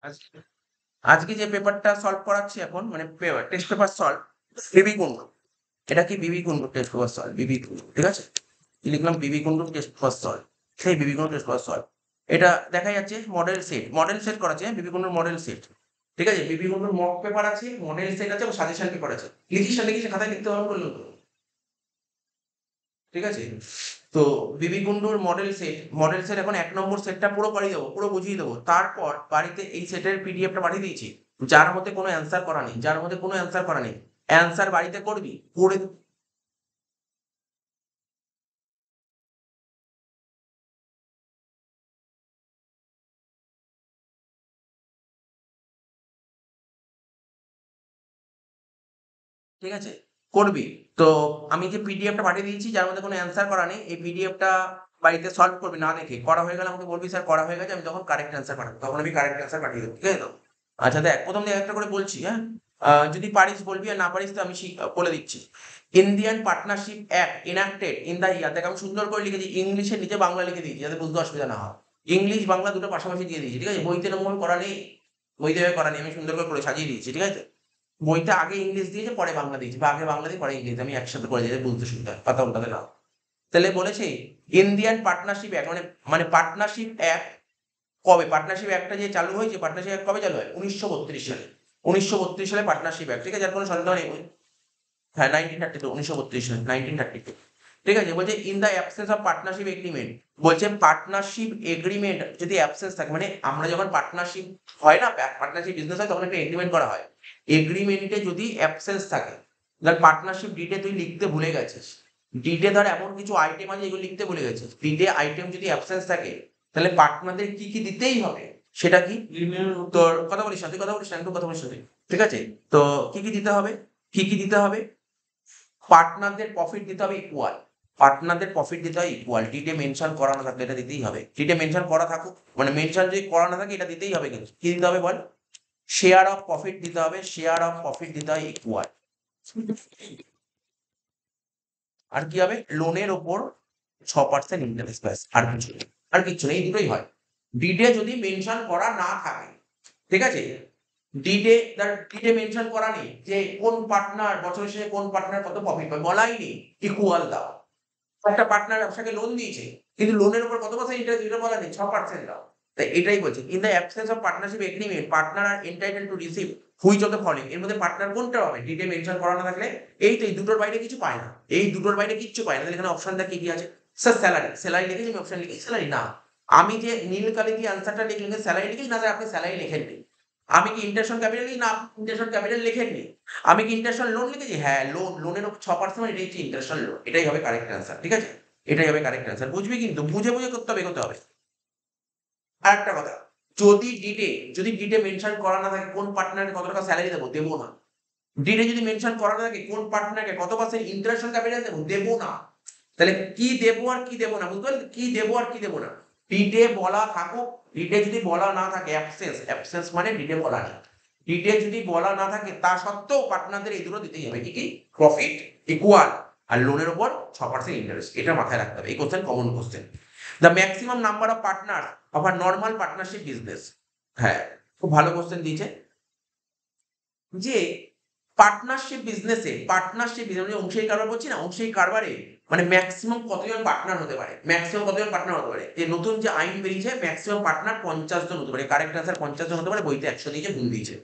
আজকে আজকে যে পেপারটা সলভ করাচ্ছি এখন মানে টেস্ট পেপার সলভ বিবি কুন্ডু। এটা কি বিবি কুন্ডু টেস্ট পেপার সলভ বিবি কুন্ডু, ঠিক আছে? কি লিখলাম? বিবি কুন্ডু টেস্ট পেপার সলভ। সেই বিবি কুন্ডু টেস্ট পেপার সলভ। এটা দেখা যাচ্ছে মডেল সেট করা আছে, বিবি কুন্ডুর মডেল সেট। ঠিক আছে, বিবি কুন্ডুর মক পেপার আছে, মডেল সেট আছে এবং সাজেশন পেপার আছে। লিখিস খাতায় লিখতে হবে বললো তো, ঠিক আছে? তো বিবি কুন্ডুর মডেল সেট এখন ১ নম্বর সেটটা পুরো পাঠিয়ে দেবো, পুরো বুঝিয়ে দেবো। তারপর বাড়িতে এই সেটের পিডিএফটা পাঠিয়ে দিয়েছি, যার মধ্যে কোনো অ্যান্সার করা নেই, অ্যান্সার বাড়িতে করবি, করে ঠিক আছে, করবি। তো আমি যে পিডিএফটা পাঠিয়ে দিয়েছি যার মধ্যে কোনো অ্যান্সার করা নেই, এই পিডিএফটা বাড়িতে সলভ করবি না দেখে। করা হয়ে গেলে আমাকে বলবি স্যার করা হয়ে গেছে, আমি তখন কারেক্ট অ্যান্সার পাঠাবো, তখন আমি কারেক্ট অ্যান্সার পাঠিয়ে দেবো, ঠিক আছে তো? আচ্ছা দেখ, প্রথম দিকে একটা করে বলছি, হ্যাঁ? যদি পারিস বলবি, আর না পারিস তো আমি বলে দিচ্ছি। Indian partnership act enacted in the year, দেখ আমি সুন্দর করে লিখেছি, ইংলিশের নিচে বাংলা লিখে দিয়েছি যাতে বুঝতে অসুবিধা না হয়। ইংলিশ বাংলা দুটো পাশাপাশি দিয়ে দিয়েছি, ঠিক আছে? বইতে এরকম করা নেই, বইতে করা নেই, আমি সুন্দর করে সাজিয়ে দিয়েছি, ঠিক আছে? বইতে আগে ইংলিশ দিয়েছে পরে বাংলা দিয়েছে, বা আগে বাংলা দিয়ে পরে ইংলিশ, আমি একসাথে করে দিয়েছি বুঝতে সুবিধা হয়, পাতা উল্টাতে না। তাহলে বলেছে ইন্ডিয়ান পার্টনারশিপ অ্যাক্ট মানে মানে পার্টনারশিপ অ্যাক্ট কবে, পার্টনারশিপ অ্যাক্টটা যে চালু হয়েছে, পার্টনারশিপ অ্যাক্ট কবে চালু হয়? ১৯৩২ সালে। ১৯৩২ সালে পার্টনারশিপ অ্যাক্ট, ঠিক আছে? আর কোনো সন্দেহ নেই। হ্যাঁ, 1932, ১৯৩২ সালে, 1932। ঠিক আছে, বলছে in the absence of partnership agreement, বলছে পার্টনারশিপ এগ্রিমেন্ট যদি অ্যাবসেন্স থাকে, মানে আমরা যখন পার্টনারশিপ হয় না, পার্টনারশিপ বিজনেস হয়, তখন একটা এগ্রিমেন্ট করা হয়। এগ্রিমেন্টে যদি অ্যাবসেন্স থাকে, ধর পার্টনারশিপ ডিটে তুই লিখতে ভুলে গেছিস, ডিটে ধর এমন কিছু আইটেম আছে যেগুলো লিখতে ভুলে গেছিস, ডিটে আইটেম যদি অ্যাবসেন্স থাকে, তাহলে পার্টনারদের কি কি দিতেই হবে, সেটা কি? তোর কথা বলিস না তুই, কথা বলিস না, একটু কথা বলিস না তুই, ঠিক আছে? তো কি কি দিতে হবে? কি কি দিতে হবে? পার্টনারদের প্রফিট দিতে হবে ইকুয়াল, পার্টনারদের প্রফিট দিতে হয় ইকুয়াল, ডিটে মেনশন করা না থাকলে এটা দিতেই হবে, ডিটে মেনশন করা থাকুক, মানে মেনশন যদি করা না থাকে এটা দিতেই হবে। কিন্তু কি দিতে হবে বল? শেয়ার অফ প্রফিট দিতে হবে, শেয়ার অফ প্রফিট দিতে হয় ইকুয়াল। আর কি হবে? লোনের ওপর ৬% ইন্টারেস্ট, ব্যাস, আর কিছু নেই, আর কিছু নেই, এই দুটোই হয়। ডিডে যদি মেনশন করা না থাকে, ঠিক আছে? ডিডে মেনশন করা নেই যে কোন পার্টনার বছরের শেষে কোন পার্টনার কত প্রফিট পায়, বলাই নেই, ইকুয়াল দাও। একটা পার্টনার ব্যবসাকে লোন দিয়েছে, কিন্তু লোনের উপর কত পার্সেন্ট ইন্টারেস্ট এটা বলা নেই, ৬% দাও। তাই এটাই বলছে, in the absence of partnership agreement partner are entitle to receive which of the following, এর মধ্যে পার্টনার কোনটা হবে? ডিটে মেনশন করা না থাকলে এই তো, এই দুটোর বাইরে কিছু পায় না, এই দুটোর বাইরে কিচ্ছু পায় না। তাহলে এখানে অপশন দেখ কি কি আছে? স্যার স্যালারি লিখেছি, আমি অপশন লিখেছি স্যালারি না। আমি যে নীল কালি দিয়ে আনসারটা লিখলেন স্যালারি লিখেছি না স্যার, আপনি স্যালারি লেখেননি। আমি কি ইন্টারন্যাশনাল ক্যাপিটাল লিখি না, আপনি ইন্টারন্যাশনাল ক্যাপিটাল লেখেননি। আমি কি ইন্টারন্যাশনাল লোন লিখেছি? হ্যাঁ, লোনের ৬% মানে এটাই হচ্ছে ইন্টারন্যাশনাল লোন, এটাই হবে কারেক্ট অ্যান্সার, ঠিক আছে? এটাই হবে কারেক্ট অ্যান্সার, বুঝবি কিন্তু বুঝে করতে হবে, এগোতে হবে। আরেকটা কথা, যদি ডিটে মেনশন করা না থাকে কোন পার্টনারকে কত টাকা স্যালারি দেবো, দেবো না। ডিটে যদি মেনশন করা না থাকে কোন পার্টনারকে কত পার্সেন্ট ইন্টারেস্ট ক্যাপিটাল দেবো, দেবো না। তাহলে কি দেবো আর কি দেবো না, বুঝতে পারলি? কি দেবো আর কি দেবো না, ডিটে বলা থাকুক, ডিটে যদি বলা না থাকে, অ্যাবসেন্স মানে ডিটে বলা নেই। ডিটে যদি বলা না থাকে তা সত্ত্বেও পার্টনারদের এই দুটো দিতেই হবে, কি কি? প্রফিট ইকুয়াল আর লোনের উপর ৬% ইন্টারেস্ট, এটা মাথায় রাখতে হবে। এই question common question. The maximum number of partner of a normal partnership business, হ্যাঁ, খুব ভালো কোশ্চেন দিয়েছে। যে পার্টনারশিপ বিজনেস অংশীদারি কারবার বলছি না, অংশীদারি কারবারে মানে ম্যাক্সিমাম কতজন পার্টনার হতে পারে, যে নতুন যে আইন বেরিয়েছে, ম্যাক্সিমাম পার্টনার ৫০ জন হতে পারে। কারেক্ট অ্যান্সার ৫০ জন হতে পারে, বইতে ১০০ দিয়েছে, ভুল দিয়েছে,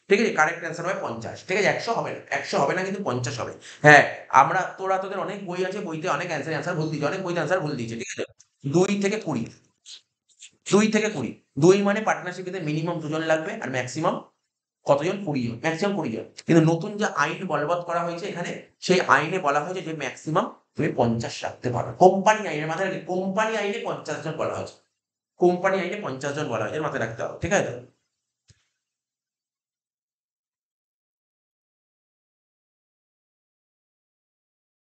ঠিক আছে? কারেক্ট অ্যান্সার হবে ৫০, ঠিক আছে? ১০০ হবে না, ১০০ হবে না, কিন্তু ৫০ হবে। হ্যাঁ, তোদের অনেক বই আছে, বইতে অনেক অ্যান্সার ভুল দিয়েছে, অনেক বইতে অ্যান্সার ভুল দিয়েছে, ঠিক আছে? ২ থেকে ২০, ২ থেকে ২০, ২ মানে পার্টনারশিপে মিনিমাম ২ জন লাগবে আর ম্যাক্সিমাম কতজন? ২০ জন, ম্যাক্সিমাম ২০ জন। কিন্তু নতুন যে আইন বলবৎ করা হয়েছে এখানে, সেই আইনে বলা হয়েছে যে ম্যাক্সিমাম তুমি ৫০ রাখতে পারো। কোম্পানি আইনের মাথায় রাখি, কোম্পানি আইনে ৫০ জন বলা হয়েছে। কোম্পানি আইনে ৫০ জন বলা হয়েছে, এর মাথায় রাখতে হবে, ঠিক আছে?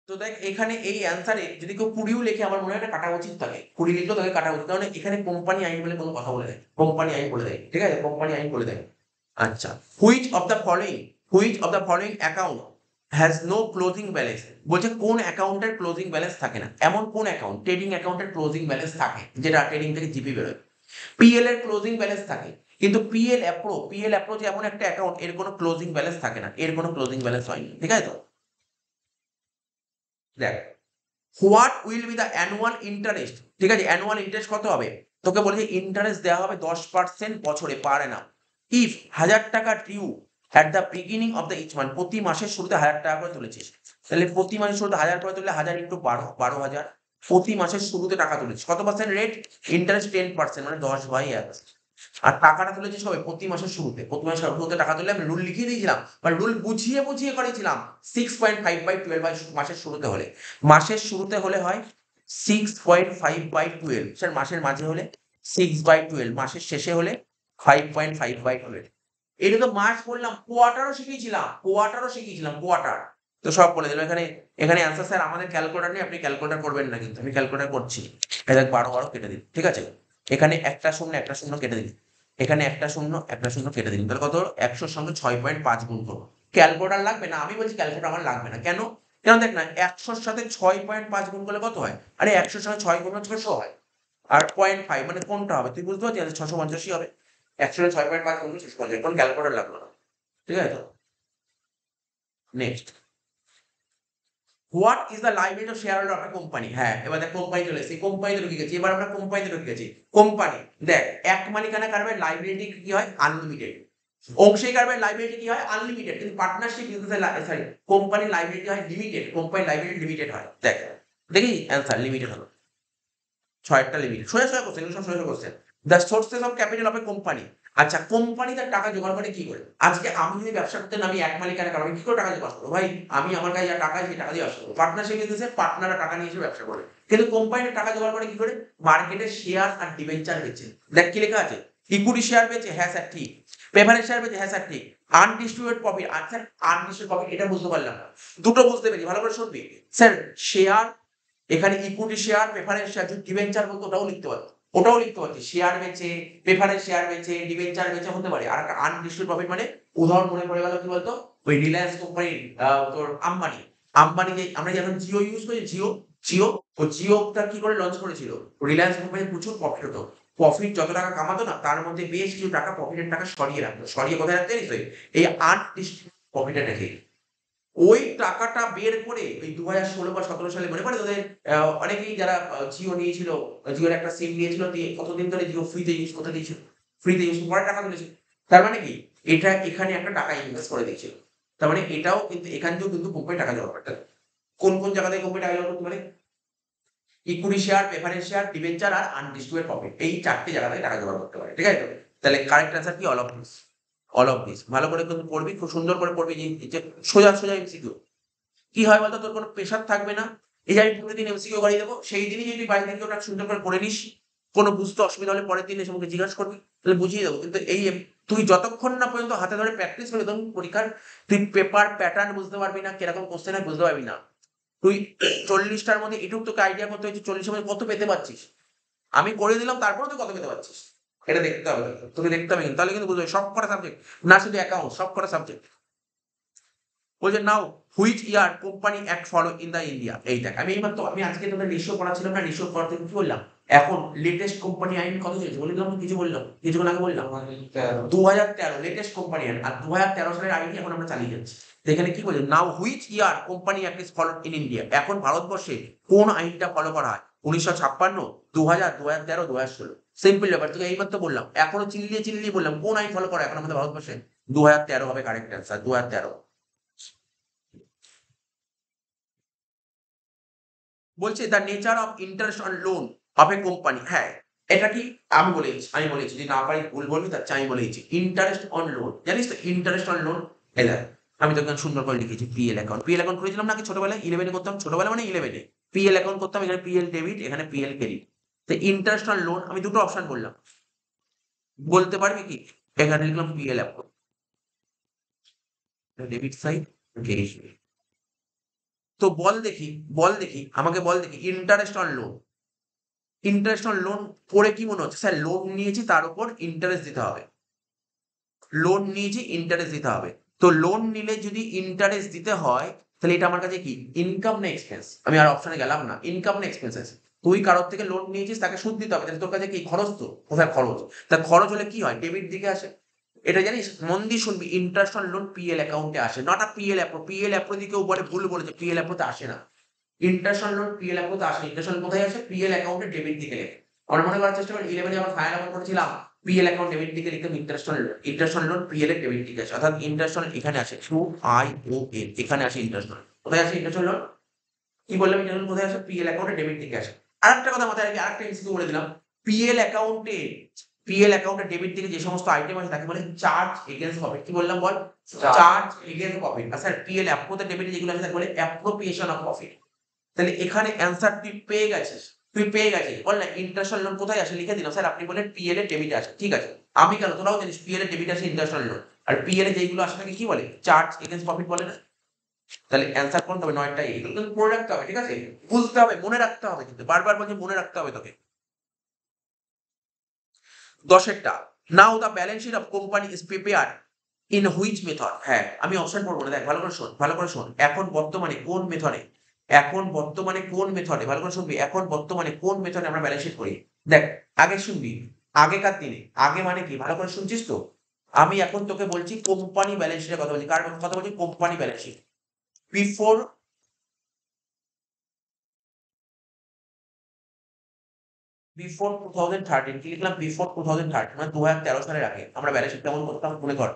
তো দেখ এখানে এই অ্যান্সারে যদি কেউ ২০ও লেখে, আমার মনে হয় এটা কাটা উচিত তাকে। ২০ লিখলেও তাকে কাটা উচিত। কারণ এখানে কোম্পানি আইন বলে কোনো কথা বলে দেয়। কোম্পানি আইন বলে দেয়, ঠিক আছে? কোম্পানি আইন বলে দেয়। আচ্ছা, which of the following account has no closing balance, বলছে কোন অ্যাকাউন্টের ক্লোজিং ব্যালেন্স থাকে না। এমন কোন অ্যাকাউন্ট, ট্রেডিং অ্যাকাউন্টের ক্লোজিং ব্যালেন্স থাকে, যেটা ট্রেডিং থেকে জিপি বেরোয়? পিএল এর ক্লোজিং ব্যালেন্স থাকে, কিন্তু পিএল অ্যাপ্রো যে এমন একটা অ্যাকাউন্ট, এর কোনো ক্লোজিং ব্যালেন্স থাকে না, এর কোনো ক্লোজিং ব্যালেন্স হয়নি, ঠিক আছে তো? দেখ, what will be the annual interest, ঠিক আছে, অ্যানুয়াল ইন্টারেস্ট কত হবে? তোকে বলেছে ইন্টারেস্ট দেওয়া হবে 10% বছরে পার Anam, if 1000 taka due at the beginning of the each month, প্রতি মাসের শুরুতে 1000 টাকা করে তুলেছিস, তাহলে প্রতি মাসের শুরুতে 1000 করে তুললে 1000 ইন্টু 12 প্রতি মাসের শুরুতে টাকা তুলেছিস, কত পার্সেন্ট রেট? ইন্টারেস্ট 10%, মানে 10/100। আর টাকাটা তুলেছিস কবে? প্রতি মাসের শুরুতে। প্রতি মাসের শুরুতে টাকা তুললে আমি রুল লিখিয়ে দিয়েছিলাম, বা রুল বুঝিয়ে বুঝিয়ে করেছিলাম। 6.5/12 মাসের শুরুতে হলে, মাসের শুরুতে হলে হয় 6.5/12, স্যার মাসের মাঝে হলে 6/12, মাসের শেষে হলে 5.5/12। এটা তো মাস বললাম, কোয়ার্টারও শিখিয়েছিলাম, কোয়ার্টার। তো সব বলে দিলাম এখানে। এখানে অ্যান্সার স্যার আমাদের ক্যালকুলেটর নেই, আপনি ক্যালকুলেটর করবেন না, কিন্তু আমি ক্যালকুলেটর করছি। এই দেখ 12 কেটে দিন, ঠিক আছে? এখানে একটা শূন্য কেটে দিন, এখানে একটা শূন্য কেটে দিন, তাহলে কত হলো? 100 সঙ্গে 6.5 গুণ করবো। ক্যালকুলেটর লাগবে না, আমি বলছি ক্যালকুলেটর আমার লাগবে না। কেন? কেন দেখ না, 100-র সাথে 6.5 গুণ করলে কত হয়? আরে 100-র সঙ্গে 6 গুণ 600 হয়, আর 0.5 মানে কোনটা হবে তুই বুঝতে পারছিস? 685 হবে। 100 6.5 গুণ 650, কোন ক্যালকুলেটর লাগলো না, ঠিক আছে তো? Next, what is the liability of share holder of a company? হ্যাঁ, এবার দেখ কোম্পানি চলে এসেছি, কোম্পানিতে ঢুকে গেছি, এবার আমরা কোম্পানিতে ঢুকে গেছি। কোম্পানি, দেখ এক মালিকানা কারবারে লাইবিলিটি কি হয়? আনলিমিটেড। অংশীদার কারবারে লাইবিলিটি কি হয়? আনলিমিটেড। কিন্তু পার্টনারশিপ বিজনেসে সরি, কোম্পানির লাইবিলিটি হয় লিমিটেড, কোম্পানির লাইবিলিটি লিমিটেড হয়। দেখ, দেখি অ্যান্সার লিমিটেড হলো। 6টা লিমিট, সোজা কোশ্চেন, এগুলো সব সোজা question. The sources of capital of a company. আচ্ছা, কোম্পানি তার টাকা জোগাড় করে কি করে? আজকে আমি যদি ব্যবসা করতে নামি এক মালিকানা কারণ, কি করে টাকা জোগাড় করবো? ভাই আমি আমার কাছে যা টাকা আছে সেই টাকা দিয়ে ব্যবসা করবো। পার্টনারশিপ বিজনেসে পার্টনাররা টাকা নিয়ে এসে ব্যবসা করে। কিন্তু কোম্পানির টাকা জোগাড় করে কি করে? মার্কেটে শেয়ার আর ডিবেঞ্চার বেচে। দেখ কি লেখা আছে, ইকুইটি শেয়ার বেচে, হ্যাঁ স্যার ঠিক। প্রেফারেন্স শেয়ার বেচে, হ্যাঁ স্যার ঠিক। আনডিস্ট্রিবিউটেড প্রফিট, আচ্ছা আনডিস্ট্রিবিউটেড প্রফিট এটা বুঝতে পারলাম না। দুটো বুঝতে পেরেছি, ভালো করে শুনবি। স্যার শেয়ার, এখানে ইকুইটি শেয়ার, প্রেফারেন্স শেয়ার, যদি ডিবেঞ্চার বলতো ওটাও লিখতে পারছি। শেয়ার বেচে, প্রেফারেন্স শেয়ার বেচে, ডিবেঞ্চার বেচে হতে পারে। আর একটা আনডিস্ট্রিবিউটেড প্রফিট মানে, উদাহরণ মনে পড়ে গেল কি বলতো, ওই রিলায়েন্স কোম্পানির তোর আম্বানি যে আমরা যখন জিও ইউজ করি, জিও ও জিওটা কি করে লঞ্চ করেছিল? রিলায়েন্স কোম্পানি প্রচুর প্রফিট হতো, প্রফিট যত টাকা কামাতো না তার মধ্যে বেশ কিছু টাকা প্রফিটের টাকা সরিয়ে রাখতো। সরিয়ে কোথায় রাখতে জানিস? এই আনডিস্ট্রিবিউটেড প্রফিটে রেখে ওই টাকাটা বের করে ওই 2016 বা 17 সালে মনে পড়ে তোদের? অনেকেই যারা জিও নিয়েছিল, জিওর একটা সিম নিয়েছিল, দিয়ে কতদিন ধরে জিও ফ্রিতে ইউজ করতে দিয়েছিল, ফ্রিতে ইউজ করে টাকা তুলেছিল। তার মানে কি, এটা এখানে একটা টাকা ইনভেস্ট করে দিয়েছিল। তার মানে এটাও কিন্তু, এখান থেকেও কিন্তু কোম্পানি টাকা জমা করতে পারে। কোন কোন জায়গা থেকে কোম্পানি টাকা জমা করতে পারে? Equity share, preference share, debenture আর আনডিস্ট্রিবিউটেড প্রফিট, এই 4টে জায়গা থেকে টাকা জমা করতে পারে, ঠিক আছে তো? তাহলে কারেক্ট অ্যান্সার কি? All of this. ভালো করে কিন্তু পড়বি, খুব সুন্দর করে পড়বি, যে সোজা সোজা এমসিকিউ। কি হয় বলতো, তোর কোনো প্রেশার থাকবে না। এই যে আমি প্রতিদিন এমসিকিউ করিয়ে দেবো, সেই দিনই যদি বাড়ি থেকে ওটা সুন্দর করে পড়ে নিস, কোনো বুঝতে অসুবিধা হলে পরের দিন এসে আমাকে জিজ্ঞাসা করবি, তাহলে বুঝিয়ে দেবো। কিন্তু তুই যতক্ষণ না পর্যন্ত হাতে ধরে প্র্যাকটিস করবি, তখন পরীক্ষার তুই পেপার প্যাটার্ন বুঝতে পারবি না, কিরকম কোশ্চেন হয় বুঝতে পারবি না। তুই 40টার মধ্যে এটুকু তোকে আইডিয়া করতে হচ্ছে, 40-এর মধ্যে কত পেতে পারছিস। আমি করে দিলাম, তারপরে তুই কত পেতে পারছিস এটা দেখতে হবে, তোকে দেখতে হবে কিন্তু, তাহলে কিন্তু বুঝবে সব কটা সাবজেক্ট, না শুধু অ্যাকাউন্ট, সব কটা সাবজেক্ট। বলছে now which year company act follow in the India. এই দেখ, আমি আজকে তোদের রেশিও পড়াচ্ছিলাম না, রেশিও পড়াতে কি বললাম? এখন লেটেস্ট কোম্পানি আইন কত চলছে বললাম, কিছু বললাম কিছুক্ষণ আগে বললাম 2013 লেটেস্ট কোম্পানি আইন, আর 2013 সালের আইন এখন আমরা চালিয়ে যাচ্ছি। তো এখানে কি বলছে, now which year company act is follow in India. এখন ভারতবর্ষে কোন আইনটা ফলো করা হয়? 1956, 2000, 2013, 2016। সিম্পল ব্যাপার, তোকে এইবার তো বললাম, এখনো চিল্লিয়ে বললাম কোন আইন ফলো করা এখন আমাদের ভারতবর্ষে? 2013 হবে কারেক্ট অ্যান্সার, 2013। বলছে the nature of interest on loan of a company. হ্যাঁ, এটা কি? আমি বলেছি যদি না পারি ভুল বলবি, তার চেয়ে আমি বলেছি ইন্টারেস্ট অন লোন, জানিস তো ইন্টারেস্ট অন লোন? এলা আমি তোকে সুন্দর করে লিখেছি, পিএল অ্যাকাউন্ট খুলেছিলাম নাকি ছোটবেলায়, 11-এ করতাম, ছোটবেলা মানে 11-এ পিএল অ্যাকাউন্ট করতাম, এখানে পিএল ডেবিট, এখানে পিএল ক্রেডিট। তো ইন্টারেস্ট অন লোন আমি দুটো অপশন বললাম, বলতে পারবি কি? এখানে লিখলাম PL account, debit side, credit side. তো বল দেখি আমাকে বল দেখি, ইন্টারেস্ট অন লোন পড়ে কি মনে হচ্ছে? স্যার লোন নিয়েছি, তার উপর ইন্টারেস্ট দিতে হবে। লোন নিয়েছি, ইন্টারেস্ট দিতে হবে। তো লোন নিলে যদি ইন্টারেস্ট দিতে হয়, তাহলে এটা আমার কাছে কি, ইনকাম না এক্সপেন্স? আমি আর অপশনে গেলাম না, ইনকাম না এক্সপেন্সেস। তুই কারোর থেকে লোন নিয়েছিস, তাকে সুদ দিতে হবে, তাহলে তোর কাছে কি খরচ? তো কোথায় খরচ? তা খরচ হলে কি হয়? ডেবিট দিকে আসে। এটা জানিস? মন দিয়ে শুনবি, ইন্টারেস্ট অন লোন পিএল অ্যাকাউন্টে আসে, নট আ পিএল অ্যাপ্রো। পিএল অ্যাপ্রো দিয়ে কেউ বলে, ভুল বলেছে, পিএল অ্যাপ্রোতে আসে না। ইন্টারেস্ট অন লোন পিএল অ্যাপ্রোতে আসে। ইন্টারেস্ট অন কোথায় আসে? পিএল অ্যাকাউন্টে ডেবিট দিকে লেখে। আমরা মনে করার চেষ্টা করি, 11 যখন ফাইনাল অ্যাকাউন্ট করেছিলাম, পিএল অ্যাকাউন্ট ডেবিট দিকে লিখতাম interest on loan. Interest on loan PL এর ডেবিট দিকে আসে, অর্থাৎ ইন্টারেস্ট অন এখানে আসে, QION, এখানে আসে ইন্টারেস্ট অন। কোথায় আসে ইন্টারেস্ট অন লোন? কি বললাম? ইন্টারেস্ট অন কোথায় আসে? পিএল অ্যাকাউন্টে ডেবিট দিকে আসে। আরেকটা কথা মাথায় রাখবি, আরেকটা এমসিকিউ বলে দিলাম। পিএল অ্যাকাউন্টে পিএল অ্যাকাউন্টে ডেবিট দিকে যে সমস্ত আইটেম আছে তাকে বলে চার্জ এগেইনস্ট প্রফিট। কি বললাম বল? Charge against profit. আর স্যার পিএল অ্যাপ্রোতে ডেবিটে যেগুলো আছে তাকে বলে অ্যাপ্রোপ্রিয়েশন অফ প্রফিট। তাহলে এখানে অ্যান্সার তুই পেয়ে গেছিস। তুই পেয়ে গেছিস। বল না ইন্টারেস্ট লোন কোথায় আসে, লিখে দিলাম। স্যার আপনি বলেন পিএল এর ডেবিট আসে। ঠিক আছে, আমি কেন, তোরাও জানিস পিএল এর ডেবিট আসে ইন্টারেস্ট লোন। আর পিএল এ যেগুলো আসে তাকে কি বলে? চার্জ এগেইনস্ট প্রফিট বলে না? তাহলে অ্যান্সার কোনটা হবে? 9টা। এগুলো কিন্তু মনে রাখতে হবে, ঠিক আছে? বুঝতে হবে, মনে রাখতে হবে, কিন্তু বারবার বলছি মনে রাখতে হবে তোকে। 10 now the balance sheet of company is prepared in which method. হ্যাঁ, আমি অপশন পড়বো না, দেখ ভালো করে শোন, ভালো করে শোন। এখন বর্তমানে কোন মেথডে, এখন বর্তমানে কোন মেথডে, ভালো করে শুনবি, এখন বর্তমানে কোন মেথডে আমরা ব্যালেন্স শিট করি। দেখ, আগে শুনবি, আগেকার দিনে, আগে মানে কি, ভালো করে শুনছিস তো? আমি এখন তোকে বলছি কোম্পানি ব্যালেন্স শিটের কথা বলছি। কার কথা বলছি? Company balance sheet. Before before 2013, কি লিখলাম? বিফোর 2013, মানে 2013 সালের আগে আমরা ব্যালেন্স শিট কেমন করতাম মনে কর।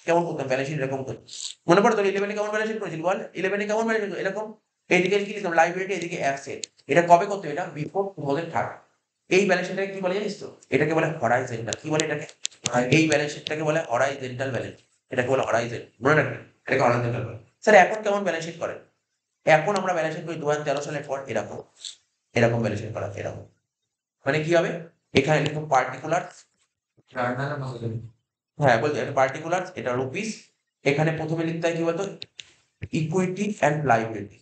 কেমন করতাম ব্যালেন্স শিট? এরকম করতাম। মনে পড়ে তোর 11 কেমন ব্যালেন্স শিট করেছিল বল? 11 কেমন ব্যালেন্স শিট? এরকম। এইদিকে কি লিখলাম? লাইবিলিটি, এদিকে অ্যাসেট। এটা কবে করতে? এটা বিফোর 2013। এই ব্যালেন্স শিটটাকে কি বলে জানিস তো? এটাকে বলে হরাইজন্টাল। কি বলে এটাকে? এই ব্যালেন্স শিটটাকে বলে হরাইজন্টাল ব্যালেন্স। এটাকে বলে হরাইজন, মনে রাখবেন, এটাকে হরাইজন্টাল বলে। স্যার এখন কেমন ব্যালেন্স শিট করে? এখন আমরা ব্যালেন্স শিট করি 2013 সালের পর এরকম, এরকম ব্যালেন্স শিট করা, এরকম। মানে কি হবে? এখানে লিখুন পার্টিকুলার। হ্যাঁ বলছি, এটা পার্টিকুলার, এটা রুপিস। এখানে প্রথমে লিখতে হয় কি বলতো? Equity and liability.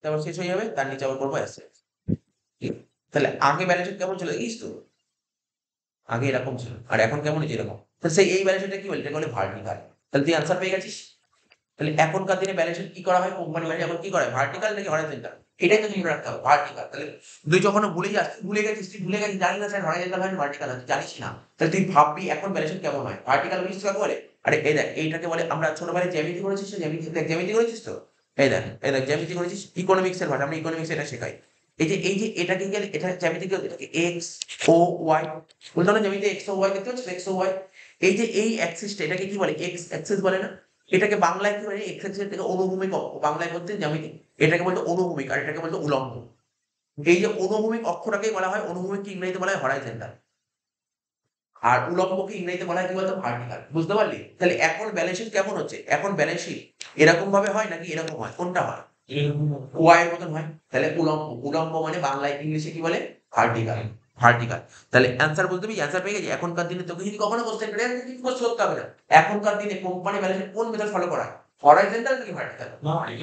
তারপর শেষ হয়ে যাবে, তার নিচে আবার করবো অ্যাসেট। তাহলে আগে ব্যালেন্স শিট কেমন ছিল দেখিস তো? আগে এরকম ছিল, আর এখন কেমন হয়েছে? এরকম। তো সেই এই ব্যালেন্স শিটটা কি বলে? এটাকে বলে ভার্টিকাল। তাহলে তুই আনসার পেয়ে গেছিস। তাহলে এখনকার দিনে ব্যালেন্স শিট কি করা হয়? কোম্পানি ব্যালেন্স এখন কি করা হয়? ভার্টিকাল নাকি হরাইজন্টাল? এটাই তো মনে রাখতে হবে, ভার্টিকাল। তাহলে তুই যখন ভুলে যাস, ভুলে গেছিস, তুই ভুলে গেছিস, জানি না স্যার হরাইজন্টাল হয় ভার্টিকাল হয়, জানিস না। তাহলে তুই ভাববি এখন ব্যালেন্স শিট কেমন হয়, ভার্টিকাল বুঝছিস কাকে বলে? আরে এই দেখ, এইটাকে বলে, আমরা ছোটবেলায় জ্যামিতি করেছিস তো, জ্যামিতি দেখ, জ্যামিতি করেছিস তো? এই দেখ, এই দেখ, জ্যামিতি করেছিস, ইকোনমিক্স এর ভাষা, আমরা ইকোনমিক্স এটা শেখাই। এই যে এটাকে গেলে, এটা জ্যামিতি গেলে এটাকে এক্স ও ওয়াই বলতে না, জ্যামিতি এক্স ও ওয়াই দেখতে পাচ্ছিস, এক্স ও ওয়াই। এই যে এই অ্যাক্সিসটা, এটাকে কি বলে? এক্স অ্যাক্সিস বলে না? এটাকে বাংলায় কি বলে? এক্স অ্যাক্সিস থেকে অনুভূমিক অক্ষ বাংলায় বলতে জ্যামিতি। এটাকে বলতে অনুভূমিক, আর এটাকে বলতে উলম্ব। এই যে অনুভূমিক অক্ষটাকেই বলা হয়, অনুভূমিককে ইংরেজিতে বলা হয় হরাইজন্টাল। আর উলম্বকে ইংরেজিতে বলা হয় কি বলতো? ভার্টিকাল। বুঝতে পারলি? তাহলে এখন ব্যালেন্স শিট কেমন হচ্ছে? এখন ব্যালেন্স শিট এরকম ভাবে হয় নাকি এরকম হয়? কোনটা হয়? ওয়াই এর মতন হয়। তাহলে উলম্ব, উলম্ব মানে বাংলায়, ইংলিশে কি বলে? ভার্টিকাল। ভার্টিকাল। তাহলে অ্যান্সার বলতে পারি, অ্যান্সার পেয়ে গেছি। এখনকার দিনে তোকে যদি কখনো কোশ্চেন করে, কিছু করতে হবে না। এখনকার দিনে কোম্পানি ব্যালেন্স শিট কোন মেথড ফলো করা হয়? হরাইজন্টাল নাকি ভার্টিকাল?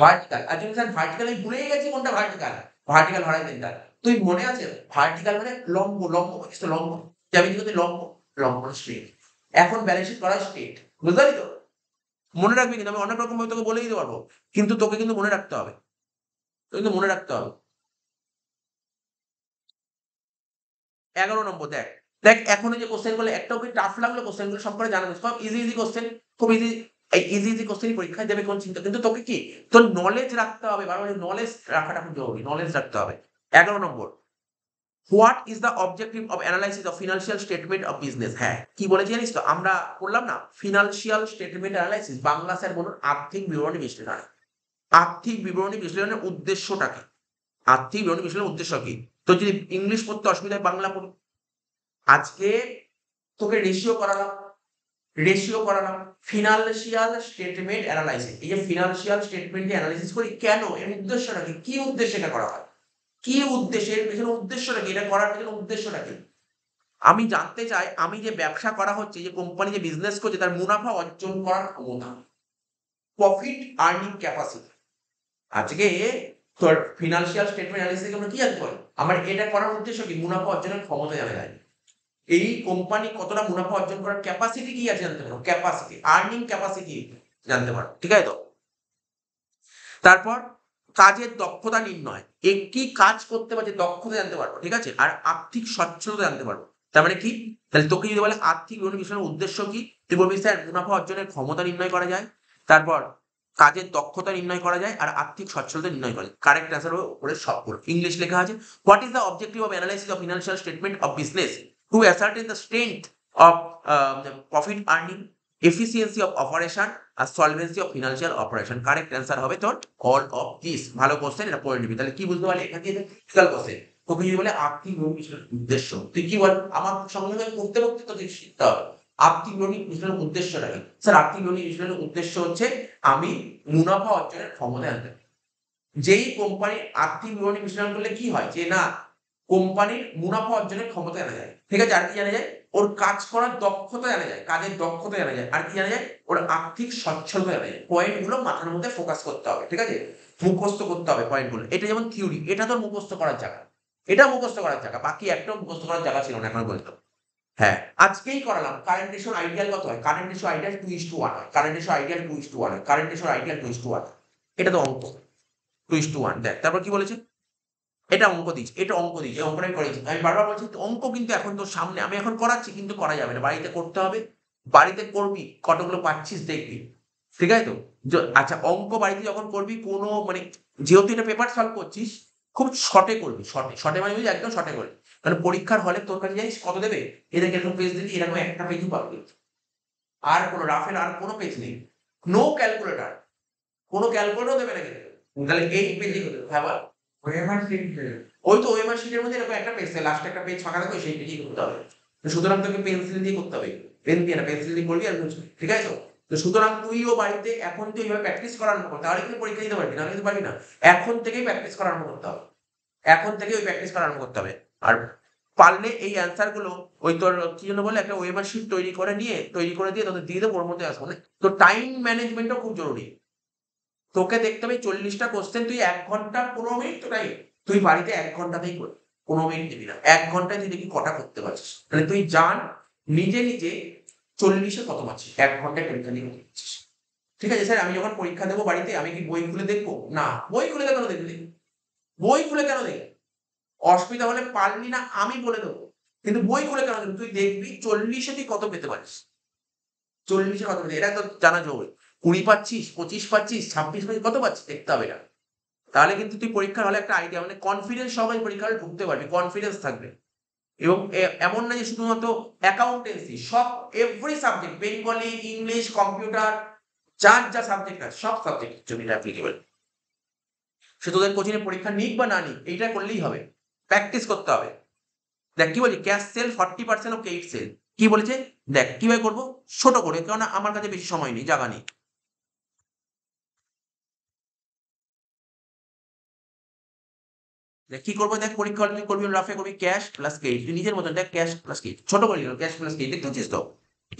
ভার্টিকাল। আর যদি স্যার ভার্টিকাল, আমি ভুলেই গেছি কোনটা ভার্টিকাল। Vertical, horizontal. তুই মনে আছে? ভার্টিকাল মানে লম্ব, লম্ব তো লম্ব, জ্যামিতি করতে লম্ব, লম্ব স্ট্রেট। এখন ব্যালেন্স শিট করা স্ট্রেট। বুঝতে পারলি তো? মনে রাখবি, কিন্তু আমি অনেক রকম ভাবে তোকে বলে দিতে পারবো, কিন্তু তোকে কিন্তু মনে রাখতে হবে, তোকে কিন্তু মনে রাখতে হবে। 11 দেখ, দেখ এখন এই যে কোশ্চেন গুলো, একটাও কি টাফ লাগলো? কোশ্চেন গুলো সব করে জানাবো, সব ইজি ইজি কোশ্চেন, খুব ইজি। এই ইজি ইজি কোশ্চেন পরীক্ষায় দেবে, কোন চিন্তা, কিন্তু তোকে কি, তোর নলেজ রাখতে হবে, বারবার নলেজ রাখাটা খুব জরুরি, নলেজ রাখতে হবে। 11 what is the objective of analysis of financial statement of business. হ্যাঁ, কি বলেছি জানিস তো? আমরা করলাম না financial statement analysis, Bangla sir বলুন আর্থিক বিবরণী বিশ্লেষণ। আর্থিক বিবরণী বিশ্লেষণের উদ্দেশ্যটা কি? আর্থিক বিবরণী বিশ্লেষণের উদ্দেশ্য কি? তো যদি ইংলিশ পড়তে অসুবিধা হয়, বাংলা পড়ি। আজকে তোকে রেশিও করালাম ফিনান্সিয়াল স্টেটমেন্ট অ্যানালাইসিস। এই যে ফিনান্সিয়াল স্টেটমেন্ট অ্যানালাইসিস করি কেন, এর উদ্দেশ্যটা কি? কি উদ্দেশ্যে এটা করা হয়? কি উদ্দেশ্যে, এর পেছনে উদ্দেশ্যটা কি? এটা করার পেছনে উদ্দেশ্যটা কি? আমি জানতে চাই, আমি যে ব্যবসা করা হচ্ছে, যে কোম্পানি যে বিজনেস করছে, তার মুনাফা অর্জন করার ক্ষমতা, প্রফিট আর্নিং ক্যাপাসিটি। আজকে তোর ফিনান্সিয়াল স্টেটমেন্ট অ্যানালিসিস থেকে আমরা কি জানতে পারি? আমার এটা করার উদ্দেশ্য কি? মুনাফা অর্জনের ক্ষমতা জানা যায়। এই কোম্পানি কতটা মুনাফা অর্জন করার ক্যাপাসিটি কি আছে জানতে পারো, ক্যাপাসিটি, আর্নিং ক্যাপাসিটি জানতে পারো, ঠিক আছে তো? তারপর কাজের দক্ষতা নির্ণয়, কি কাজ করতে পারছে দক্ষতা জানতে পারবো, ঠিক আছে? আর আর্থিক সচ্ছলতা জানতে পারবো। তার মানে কি? তাহলে তোকে যদি বলে আর্থিক বিশ্লেষণের উদ্দেশ্য কি, তুই বলবি স্যার মুনাফা অর্জনের ক্ষমতা নির্ণয় করা যায়, তারপর কাজের দক্ষতা নির্ণয় করা যায়, আর আর্থিক সচ্ছলতা নির্ণয় করা যায়। কারেক্ট অ্যান্সার হবে উপরে সবগুলো। ইংলিশ লেখা আছে, what is the objective of analysis of financial statement of business to ascertain the strength of profit earning, efficiency of operation আর solvency of financial operation. Correct answer হবে তোর অল অফ দিস। ভালো question, এটা পড়ে নিবি। তাহলে কি বুঝতে পারলি? এখান থেকে ফিজিক্যাল কোশ্চেন। তোকে যদি বলে আর্থিক বিশ্লেষণের উদ্দেশ্য, তুই কি বল? আমার সঙ্গে সঙ্গে পড়তে পড়তে তোকে শিখতে হবে আর্থিক বিশ্লেষণের উদ্দেশ্যটা কি। স্যার আর্থিক বিশ্লেষণের উদ্দেশ্য হচ্ছে আমি মুনাফা অর্জনের ক্ষমতা আনতে। যেই কোম্পানির আর্থিক বিবরণী বিশ্লেষণ করলে কি হয়, যে না কোম্পানির মুনাফা অর্জনের ক্ষমতা জানা যায়, ঠিক আছে? আর কি জানা যায়? ওর কাজ করার দক্ষতা জানা যায়, কাজের দক্ষতা জানা যায়। আর কি জানা যায়? ওর আর্থিক সচ্ছলতা জানা যায়। পয়েন্ট গুলো মাথার মধ্যে ফোকাস করতে হবে, ঠিক আছে? মুখস্থ করতে হবে পয়েন্ট গুলো। এটা যেমন থিওরি, এটা তোর মুখস্থ করার জায়গা, এটা মুখস্থ করার জায়গা, বাকি একটাও মুখস্থ করার জায়গা ছিল না এখন বলতো। হ্যাঁ, আজকেই করালাম কারেন্ট রেশিওর আইডিয়াল কত হয়, কারেন্ট রেশিও আইডিয়াল 2:1 হয়, কারেন্ট রেশিও আইডিয়াল 2:1 হয়, কারেন্ট রেশিও আইডিয়াল 2:1। এটা তো অঙ্ক 2:1। দেখ তারপর কি বলেছে, এটা অঙ্ক দিচ্ছি, এটা অঙ্ক দিচ্ছি, এই অঙ্কটাই করেছি। আমি বারবার বলছি অঙ্ক কিন্তু এখন তোর সামনে, আমি এখন করাচ্ছি কিন্তু করা যাবে না, বাড়িতে করতে হবে। বাড়িতে করবি, কতগুলো পাচ্ছিস দেখবি, ঠিক আছে তো? আচ্ছা, অঙ্ক বাড়িতে যখন করবি কোনো মানে যেহেতু এটা পেপার সলভ করছিস, খুব শর্টে করবি, শর্টে শর্টে মানে বুঝলি একদম শর্টে করবি। কারণ পরীক্ষার হলে তোর কাছে জানিস কত দেবে? এদেরকে এরকম পেজ দিবি, এরকম একটা পেজই পাবি, আর কোনো রাফের আর কোনো পেজ নেই, নো ক্যালকুলেটার, কোনো ক্যালকুলেটরও দেবে না কিন্তু। তাহলে এই পেজই হলো, হ্যাঁ বল। ওএমআর শিট, ওই তো ওএমআর শিটের মধ্যে এরকম একটা পেজ, লাস্টে একটা পেজ ফাঁকা থাকবে, সেই পেজই করতে হবে। তো সুতরাং তোকে পেন্সিল দিয়ে করতে হবে, পেন দিয়ে না, পেন্সিল দিয়ে করবি আর বুঝবি, ঠিক আছে তো? তো সুতরাং তুইও বাড়িতে এখন তুই এইভাবে প্র্যাকটিস করা আরম্ভ কর, তাহলে কিন্তু পরীক্ষা দিতে পারবি, নাহলে কিন্তু পারবি না। এখন থেকেই প্র্যাকটিস করা আরম্ভ করতে হবে, এখন থেকেই ওই প্র্যাকটিস করা আরম্ভ করতে হবে। আর পারলে এই অ্যান্সার গুলো ওই তোর কি জন্য বলে একটা ওয়েমার শিট তৈরি করে দিয়ে তোদের দিয়ে দেবো, ওর মধ্যে আসবো মানে তো টাইম ম্যানেজমেন্টও খুব জরুরি। তোকে দেখতে হবে 40টা কোশ্চেন, তুই 1 ঘন্টা 15 মিনিট তো টাইম, তুই বাড়িতে 1 ঘন্টাতেই করবি, 15 মিনিট দিবি না, 1 ঘন্টায় তুই দেখি কটা করতে পারছিস। মানে তুই জান নিজে নিজে 40-এ কত পাচ্ছিস, 1 ঘন্টায় পরীক্ষা দিয়ে কত পাচ্ছিস। ঠিক আছে স্যার, আমি যখন পরীক্ষা দেবো বাড়িতে আমি কি বই খুলে দেখবো? না, বই খুলে কেন দেখবি? বই খুলে কেন দেখবি? অসুবিধা হলে পারলি না আমি বলে দেবো, কিন্তু বই খুলে কেন দেখবি? তুই দেখবি 40-এ তুই কত পেতে পারিস, 40-এ কত পেতে, এটা তো জানা জরুরি। 20 পাচ্ছিস, 25 পাচ্ছিস, 26 পাচ্ছিস, কত পাচ্ছিস দেখতে হবে এটা। তাহলে কিন্তু তুই পরীক্ষার হলে একটা আইডিয়া মানে কনফিডেন্স সবাই পরীক্ষা হলে ঢুকতে পারবি, কনফিডেন্স থাকবে। এবং এমন না যে শুধুমাত্র অ্যাকাউন্টেন্সি, সব every subject, Bengali, English, computer, যার যা সাবজেক্ট আছে সব সাবজেক্টের জন্য এটা অ্যাপ্লিকেবল। সে তোদের কোচিং এ পরীক্ষা নিক বা না নিক, এইটা করলেই হবে, প্র্যাকটিস করতে হবে। দেখ কি বলছি, cash sale 40% of credit sale, কি বলেছে দেখ কিভাবে করবো, ছোট করে, কারণ আমার কাছে বেশি সময় নেই, জায়গা নেই। দেখ কি করবো, দেখ পরীক্ষা হলে তুই করবি রাফে করবি ক্যাশ প্লাস ক্রেডিট, তুই নিজের মতন দেখ ক্যাশ প্লাস ক্রেডিট, ছোট করে লিখো ক্যাশ প্লাস ক্রেডিট, দেখতে হচ্ছিস তো?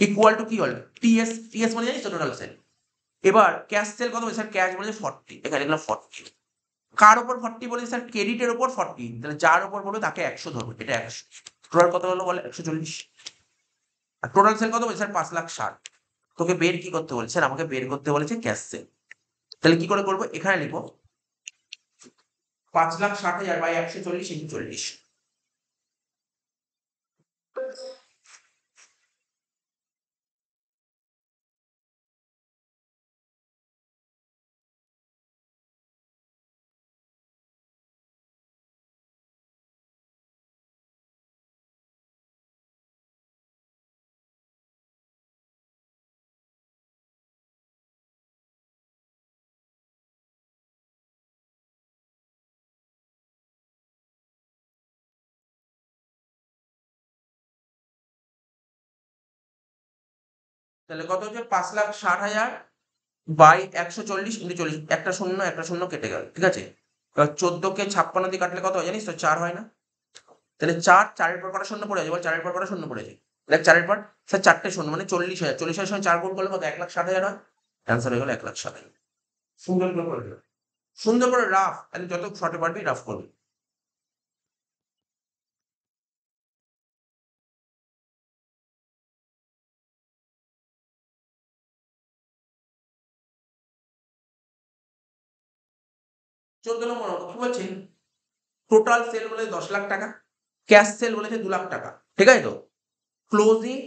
ইকুয়াল টু কি হল, টিএস, টিএস মানে জানিস তো টোটাল সেল। এবার ক্যাশ সেল কত বলে, স্যার ক্যাশ বলেছে 40, এখানে লিখলাম 40। কার উপর 40 বলেছে, স্যার ক্রেডিটের উপর 40, তাহলে যার উপর বলবে তাকে 100 ধরবে, এটা 100। টোটাল কত হলো বলে 140। আর টোটাল সেল কত বলছে, স্যার 5,60,000। তোকে বের কি করতে বলছে, স্যার আমাকে বের করতে বলেছে ক্যাশ সেল। তাহলে কি করে করবো, এখানে লিখবো 5,60,000 বাই 140 ইন্টু 40। তাহলে কত হচ্ছে, 5,60,000 বাই 140 ইন্টু 40, একটা শূন্য কেটে গেল, ঠিক আছে? এবার 14 কে 56 দিয়ে কাটলে কত হয় জানিস তো, 4 হয় না? তাহলে 4, 4-এর পর কটা শূন্য পড়ে যাবে, 4-এর পর কটা শূন্য পড়েছে, দেখ 4-এর পর, স্যার 4টে শূন্য মানে 40,000, 40,000 সঙ্গে 4 গুণ করলে কত, 1,60,000 হয়। অ্যান্সার হয়ে গেল 1,60,000। সুন্দর করে করে দিল। সুন্দর করে রাফ, তাহলে যত শর্টে পারবি রাফ করবি। 14 নম্বর অঙ্ক কি বলছে, টোটাল সেল বলে 10 লাখ টাকা, ক্যাশ সেল বলেছে 2 লাখ টাকা, ঠিক আছে তো? ক্লোজিং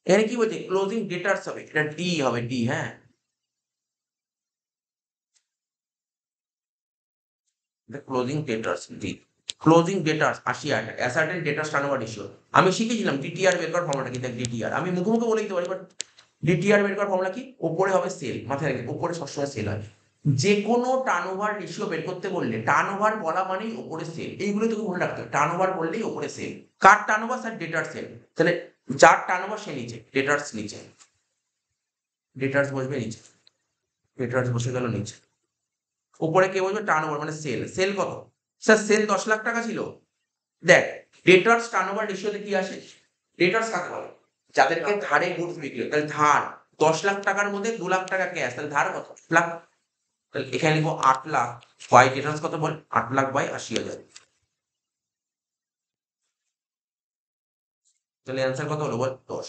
এখানে কি বলছে, ক্লোজিং ডেটার্স হবে, এটা ডি হবে, ডি। হ্যাঁ, ক্লোজিং ডেটার্স ডি। ক্লোজিং ডেটার্স 80,000 টাকা, অ্যাসার্টেন ডেটার্স টার্নওভার রেশিও। আমি শিখেছিলাম ডিটিআর বের করার ফর্মুলাটা কি, দেখ ডিটিআর আমি মুখে মুখে বলে দিতে পারি, বাট ডিটিআর বের করার ফর্মুলা কি, উপরে হবে সেল, মাথায় রাখবে উপরে সবসময় সেল হয়। যে কোনো টার্নওভার রেশিও বের করতে বললে টার্নওভার বলা মানেই উপরে সেল, এইগুলো তোকে মনে রাখতে হবে, টার্নওভার বললেই উপরে সেল। কার টার্নওভার, স্যার ডেটার সেল, তাহলে যার টার্নওভার সে নিচে, ডেটার্স নিচে, ডেটার্স বসবে নিচে, ডেটার্স বসে গেল নিচে, উপরে কে বসবে, টার্নওভার মানে সেল। সেল কত, স্যার সেল 10 লাখ টাকা ছিল। দেখ ডেটার্স টার্নওভার রেশিওতে কি আসে, ডেটার্স কাকে বলে, যাদেরকে ধারে গুডস বিক্রি হয়, তাহলে ধার 10 লাখ টাকার মধ্যে 2 লাখ টাকা ক্যাশ, তাহলে ধার কত, লাখ। তাহলে এখানে লিখবো 8 লাখ বাই ডেটার্স কত বল, 8 লাখ বাই 80,000। তাহলে অ্যান্সার কত হলো বল, 10।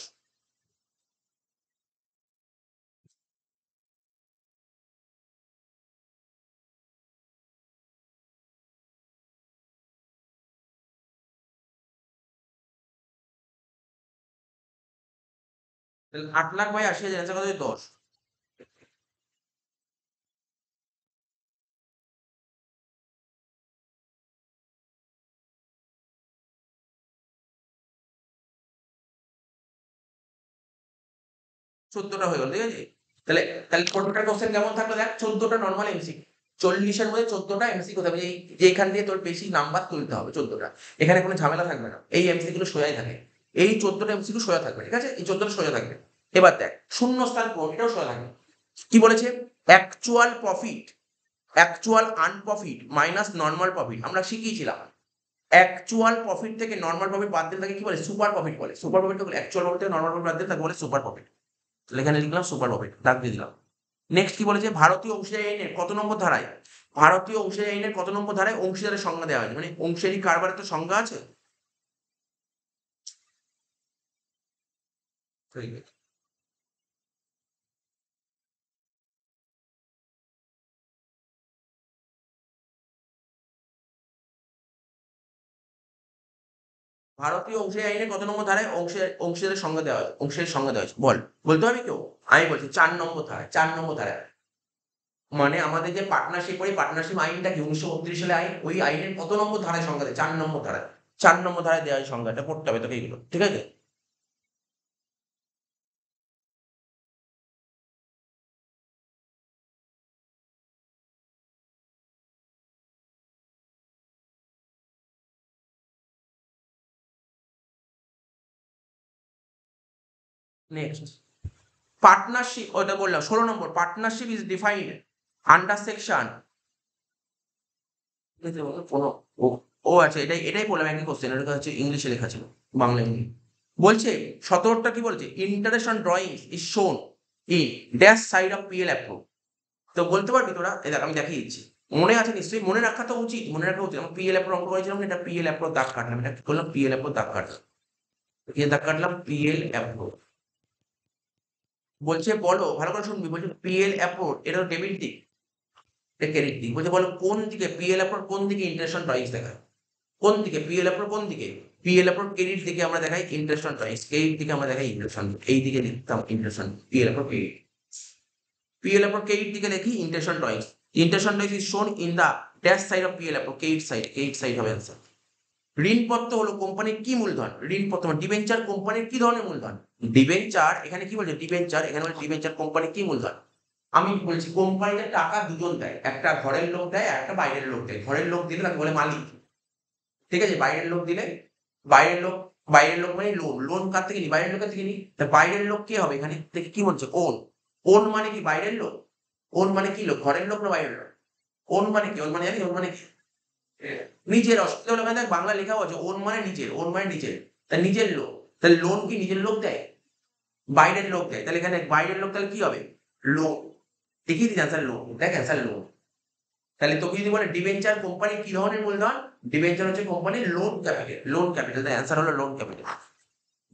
তাহলে 8 লাখ বাই 80,000 অ্যান্সার কত, 10। 14টা হয়ে গেল, ঠিক আছে। তাহলে তাহলে 14টা কোশ্চেন কেমন থাকলো দেখ, 14টা নর্মাল এমসিকিউ, 40-এর মধ্যে 14টা এমসিকিউ থাকবে, যে এখান দিয়ে তোর বেশি নাম্বার তুলতে হবে 14টা, এখানে কোনো ঝামেলা থাকবে না, এই এমসিকিউ গুলো সোজাই থাকে, এই 14টা এমসিকিউ সোজা থাকবে, ঠিক আছে, এই 14টা সোজা থাকবে। এবার দেখ শূন্যস্থান পূরণ, এটাও সোজা থাকবে। কি বলেছে, actual profit, actual unprofit minus normal profit, আমরা শিখিয়েছিলাম। অ্যাকচুয়াল প্রফিট থেকে নর্মাল প্রফিট বাদ দিলে তাকে কি বলে, সুপার প্রফিট বলে। সুপার প্রফিট বলে, অ্যাকচুয়াল প্রফিট থেকে নর্মাল প্রফিট বাদ দিলে তাকে বলে সুপার প্রফিট। তাহলে এখানে লিখলাম সুপার প্রফিট, দাগ দিয়ে দিলাম। নেক্সট কি বলেছে, ভারতীয় অংশীদারি আইনের কত নম্বর ধারায়, ভারতীয় অংশীদারি আইনের কত নম্বর ধারায় অংশীদারের সংজ্ঞা দেওয়া হয়েছে, মানে অংশীদারি কারবারের তো সংজ্ঞা আছে। ঠিক আছে। ভারতীয় অংশীদারি আইনের কত নম্বর ধারায় অংশীদারের সংজ্ঞা দেওয়া হয়েছে, অংশীদারের সংজ্ঞা দেওয়া হয়েছে বল, বলতে হবে কেউ, আমি বলছি 4 নম্বর ধারায়, 4 নম্বর ধারায়। মানে আমাদের যে পার্টনারশিপ করি, পার্টনারশিপ আইনটা কি 1932 সালে আইন, ওই আইনের কত নম্বর ধারায় সংজ্ঞা দেয়, 4 নম্বর ধারায়, 4 নম্বর ধারায় দেওয়া হয় সংজ্ঞাটা, পড়তে হবে তোকে এগুলো, ঠিক আছে। নেক্সট পার্টনারশিপ, ওটা বললাম 16 নম্বর, partnership is defined under section, ও ও আচ্ছা, এটাই এটাই বললাম, একই কোশ্চেন, এটা হচ্ছে ইংলিশে লেখা ছিল, বাংলা ইংলিশ। বলছে 17টা কি বলছে, interest on drawings is shown in dash side of PL approve. তো বলতে পারবি তোরা, এই দেখ আমি দেখিয়ে দিচ্ছি, মনে আছে নিশ্চয়ই, মনে রাখা তো উচিত, মনে রাখা উচিত। আমি পিএল অ্যাপ্রুভ অঙ্ক করেছিলাম, এটা পিএল অ্যাপ্রুভ দাগ কাটলাম, এটা কি করলাম, পিএল অ্যাপ্রুভ দাগ কাটলাম, কি দাগ কাটলাম, পিএল অ্যাপ্রুভ। বলছে বলো, ভালো করে শুনবি, বলছে পিএল অ্যাপ্রুভ, এটা তো ডেবিট দিক, এটা ক্রেডিট দিক। বলছে বলো কোন দিকে পিএল অ্যাপ্রুভ, কোন দিকে ইন্টারেস্ট অন ড্রয়িংস দেখায়, কোন দিকে পিএল অ্যাপ্রুভ, কোন দিকে পিএল অ্যাপ্রুভ, ক্রেডিট দিকে আমরা দেখাই ইন্টারেস্ট অন ড্রয়িংস, ক্রেডিট দিকে আমরা দেখাই ইন্টারেস্ট অন, এই দিকে লিখতাম interest on, PL approve credit, PL approve credit দিকে লিখি interest on drawings, interest on drawings is shown in the dash side of PL approve, credit side হবে answer. ঋণপত্র হলো কোম্পানির কি মূলধন, ঋণপত্র মানে ডিবেঞ্চার কোম্পানির কি ধরনের মূলধন, ডিবেঞ্চার, এখানে কি বলছে ডিবেঞ্চার, এখানে বলছে ডিবেঞ্চার কোম্পানির কি মূলধন। আমি বলছি কোম্পানিতে টাকা দুজন দেয়, একটা ঘরের লোক দেয় আর একটা বাইরের লোক দেয়, ঘরের লোক দিলে তাকে বলে মালিক, ঠিক আছে, বাইরের লোক দিলে, বাইরের লোক, বাইরের লোক মানে লোন, লোন কার থেকে নি, বাইরের লোকের থেকে নি, তা বাইরের লোক কে হবে এখানে থেকে, কি বলছে ওন, ওন মানে কি বাইরের লোক, ওন মানে কি লোক, ঘরের লোক না বাইরের লোক, ওন মানে কি, ওন মানে জানি, ওন মানে কি নিজের, অসুবিধা হলে মানে দেখ বাংলা লেখাও আছে, ওন মানে নিজের, ওন মানে নিজের, তা নিজের লোক, তাহলে লোন কি নিজের লোক দেয়, বাইরের লোক দেয়, তাহলে এখানে বাইরের লোক তাহলে কি হবে, লোন, দেখিয়ে দিন অ্যান্সার লোন, দেখ অ্যান্সার লোন। তাহলে তোকে যদি বলে ডিবেঞ্চার কোম্পানি কি ধরনের মূলধন, ডিবেঞ্চার হচ্ছে কোম্পানির লোন ক্যাপিটাল, লোন ক্যাপিটাল, তাই অ্যান্সার হলো লোন ক্যাপিটাল।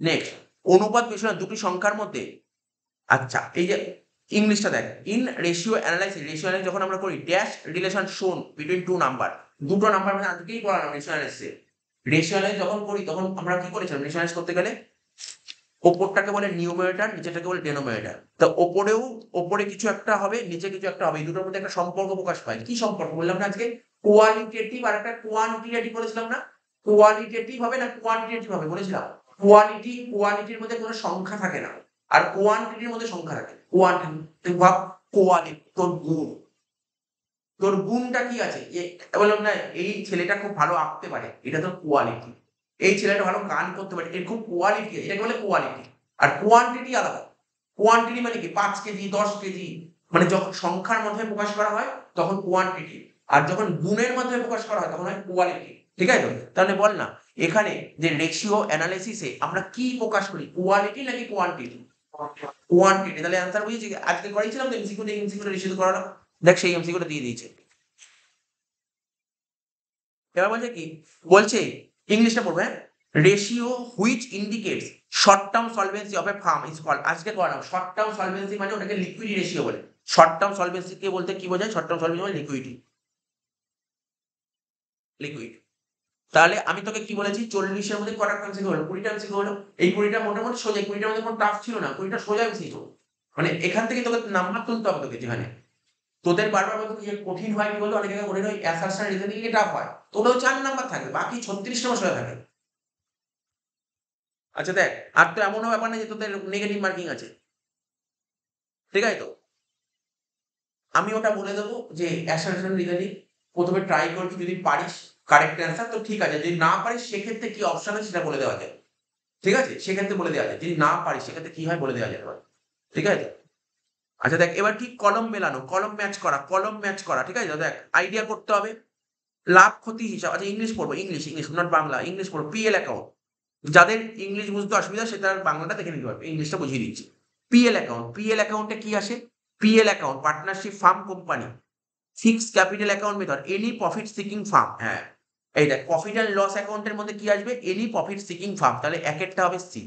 নেক্সট অনুপাত বিষয় দুটি সংখ্যার মধ্যে, আচ্ছা এই যে ইংলিশটা দেখ, in ratio analysis, ratio analysis যখন আমরা করি, ড্যাশ রিলেশন শোন বিটুইন টু নাম্বার, দুটো নাম্বার মানে আজকেই পড়ালাম রেশিও অ্যানালাইসিসে। রেশিও অ্যানালাইসিস যখন করি তখন আমরা কি করেছিলাম, রেশিও অ্যানালাইসিস করতে গেলে ওপরটাকে বলে নিউমারেটর, নিচেটাকে বলে ডেনোমিনেটর। তো ওপরে কিছু একটা হবে, নিচে কিছু একটা হবে, এই দুটোর মধ্যে একটা সম্পর্ক প্রকাশ পায়। কি সম্পর্ক বললাম না আজকে? কোয়ালিটেটিভ আর একটা কোয়ান্টিটেটিভ বলেছিলাম না? কোয়ালিটেটিভ হবে না কোয়ান্টিটেটিভ হবে বলেছিলাম? কোয়ালিটির মধ্যে কোনো সংখ্যা থাকে না, আর কোয়ান্টিটির মধ্যে সংখ্যা থাকে। কোয়ান্টিটি ভাব, কোয়ালিটি তোর গুণটা কি আছে, বললাম না এই ছেলেটা খুব ভালো আঁকতে পারে, এটা তোর কোয়ালিটি। এই ছেলেটা ভালো গান করতে পারে, এর খুব কোয়ালিটি, এটাকে বলে কোয়ালিটি। আর কোয়ান্টিটি আলাদা। কোয়ান্টিটি মানে কি, 5 কেজি 10 কেজি, মানে যখন সংখ্যার মাধ্যমে প্রকাশ করা হয় তখন কোয়ান্টিটি, আর যখন গুণের মাধ্যমে প্রকাশ করা হয় তখন হয় কোয়ালিটি। ঠিক আছে? তাহলে বল না এখানে যে রেশিও অ্যানালাইসিসে আমরা কি প্রকাশ করি, কোয়ালিটি নাকি কোয়ান্টিটি? কোয়ান্টিটি। তাহলে অ্যান্সার বুঝেছি। আজকে করেছিলাম তো এমসিকিউ রেশিও করালাম, দেখ সেই এমসিকিউটা দিয়ে দিয়েছে। এবার বলছে কি, বলছে ইংলিশটা পড়বে, ratio which indicates short term solvency of a firm is called. আজকে করানো শর্ট টার্ম সলভেন্সি মানে ওটাকে লিকুইডিটি রেশিও বলে। শর্ট টার্ম সলভেন্সি কে বলতে কি বোঝায়? শর্ট টার্ম সলভেন্সি মানে লিকুইডিটি, লিকুইড। তাহলে আমি তোকে কি বলেছি, 40-এর মধ্যে কটা এমসিকিউ হলো? 20টা এমসিকিউ হলো। এই 20টা মোটামুটি সোজা, 20টার মধ্যে কোনো টাফ ছিল না, 20টা সোজা এমসিকিউ। মানে এখান থেকে তোকে নাম্বার তুলতে হবে তোকে। যেখানে তোদের বারবার বলতো যে কঠিন হয়, কি বলতো অনেক জায়গায় কঠিন হয়, অ্যাসারশন রিজনিং এ টাফ হয়, তোদেরও 4 নাম্বার থাকবে, বাকি 36 নম্বর সোজা থাকে। আচ্ছা দেখ, আর তো এমনও ব্যাপার না যে তোদের নেগেটিভ মার্কিং আছে, ঠিক আছে? তো আমি ওটা বলে দেবো যে অ্যাসারশন রিজনিং প্রথমে ট্রাই করবি, যদি পারিস কারেক্ট অ্যান্সার তো ঠিক আছে, যদি না পারিস সেক্ষেত্রে কি অপশন আছে সেটা বলে দেওয়া যায়। ঠিক আছে? সেক্ষেত্রে বলে দেওয়া যায়, যদি না পারিস সেক্ষেত্রে কি হয় বলে দেওয়া যায়। ঠিক আছে? আচ্ছা দেখ, এবার ঠিক কলম মেলানো, কলম ম্যাচ করা, কলম ম্যাচ করা। ঠিক আছে? দেখ আইডিয়া করতে হবে, লাভ ক্ষতি হিসাব। আচ্ছা ইংলিশ পড়বো, ইংলিশ নট বাংলা, ইংলিশ পড়বো। পিএল অ্যাকাউন্ট, যাদের ইংলিশ বুঝতে অসুবিধা সে তার বাংলাটা দেখে নিতে পারবে, ইংলিশটা বুঝিয়ে দিচ্ছি। পিএল অ্যাকাউন্ট, পিএল অ্যাকাউন্টে কি আসে? PL account partnership firm company, fix capital account method, any profit seeking farm. হ্যাঁ, এই দেখ প্রফিট অ্যান্ড লস অ্যাকাউন্টের মধ্যে কি আসবে? Any profit seeking firm. তাহলে একেরটা হবে C.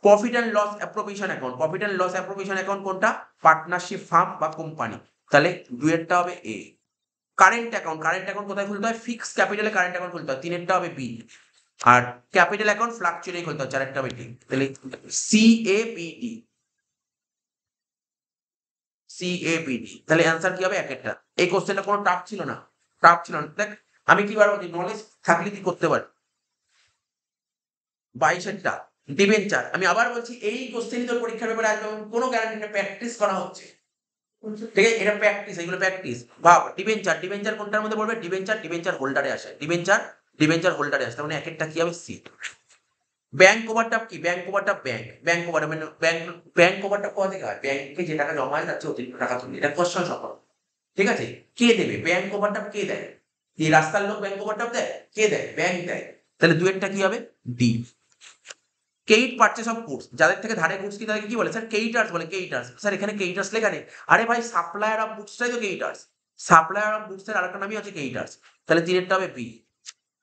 Profit and loss appropriation account, profit and loss appropriation account কোনটা? পার্টনারশিপ ফার্ম বা কোম্পানি। তাহলে দুয়েরটা হবে A. Current account, current account কোথায় খুলতে হয়? ফিক্স ক্যাপিটালে কারেন্ট অ্যাকাউন্ট খুলতে হয়, তিনেরটা হবে বি। আর ক্যাপিটাল অ্যাকাউন্ট ফ্লাকচুয়েটে খুলতে হয়, চারেরটা হবে ডি। তাহলে সিএবিডি, সিএবিডি। তাহলে অ্যান্সার কি হবে? একেরটা। এই কোশ্চেনটা কোনো টাফ ছিল না, টাফ ছিল না। দেখ আমি কি পারবো, নলেজ থাকলে কি করতে পারি। 22-এরটা ডিবেঞ্চার। আমি আবার বলছি এই কোশ্চেনই তোর পরীক্ষার ব্যাপারে আসবে, কোনো গ্যারান্টি না, প্র্যাকটিস করা হচ্ছে। ঠিক আছে? এটা প্র্যাকটিস, এগুলো প্র্যাকটিস। ভাব ডিবেঞ্চার, ডিবেঞ্চার কোনটার মধ্যে পড়বে? ডিবেঞ্চার হোল্ডারে আসে, ডিবেঞ্চার হোল্ডারে আসে। তার মানে একেরটা কি হবে? সি। ব্যাংক ওভারড্রাফট কি? ব্যাংক ওভারড্রাফট, ব্যাংক ওভারড্রাফট মানে ব্যাংক ওভারড্রাফট কোথা থেকে হয়? ব্যাংকে যে টাকা জমা হয় তার চেয়ে অতিরিক্ত টাকা তুললে, এটা কোশ্চেন সম্পর্ক। ঠিক আছে? কে দেবে ব্যাংক ওভারড্রাফট? কে দেয়? এই রাস্তার লোক ব্যাংক ওভারড্রাফট দেয়? কে দেয়? ব্যাংক দেয়। তাহলে দুয়েরটা কি হবে? D. Kate purchase of goods, যাদের থেকে ধারে গুডস কি তাদেরকে কি বলে? স্যার কেইটার্স বলে। কেইটার্স স্যার, এখানে কেইটার্স লেখা নেই। আরে ভাই সাপ্লায়ার অফ গুডসটাই তো কেইটার্স, সাপ্লায়ার অফ গুডস এর আরেকটা নামই হচ্ছে কেইটার্স। তাহলে তিনেরটা হবে বি।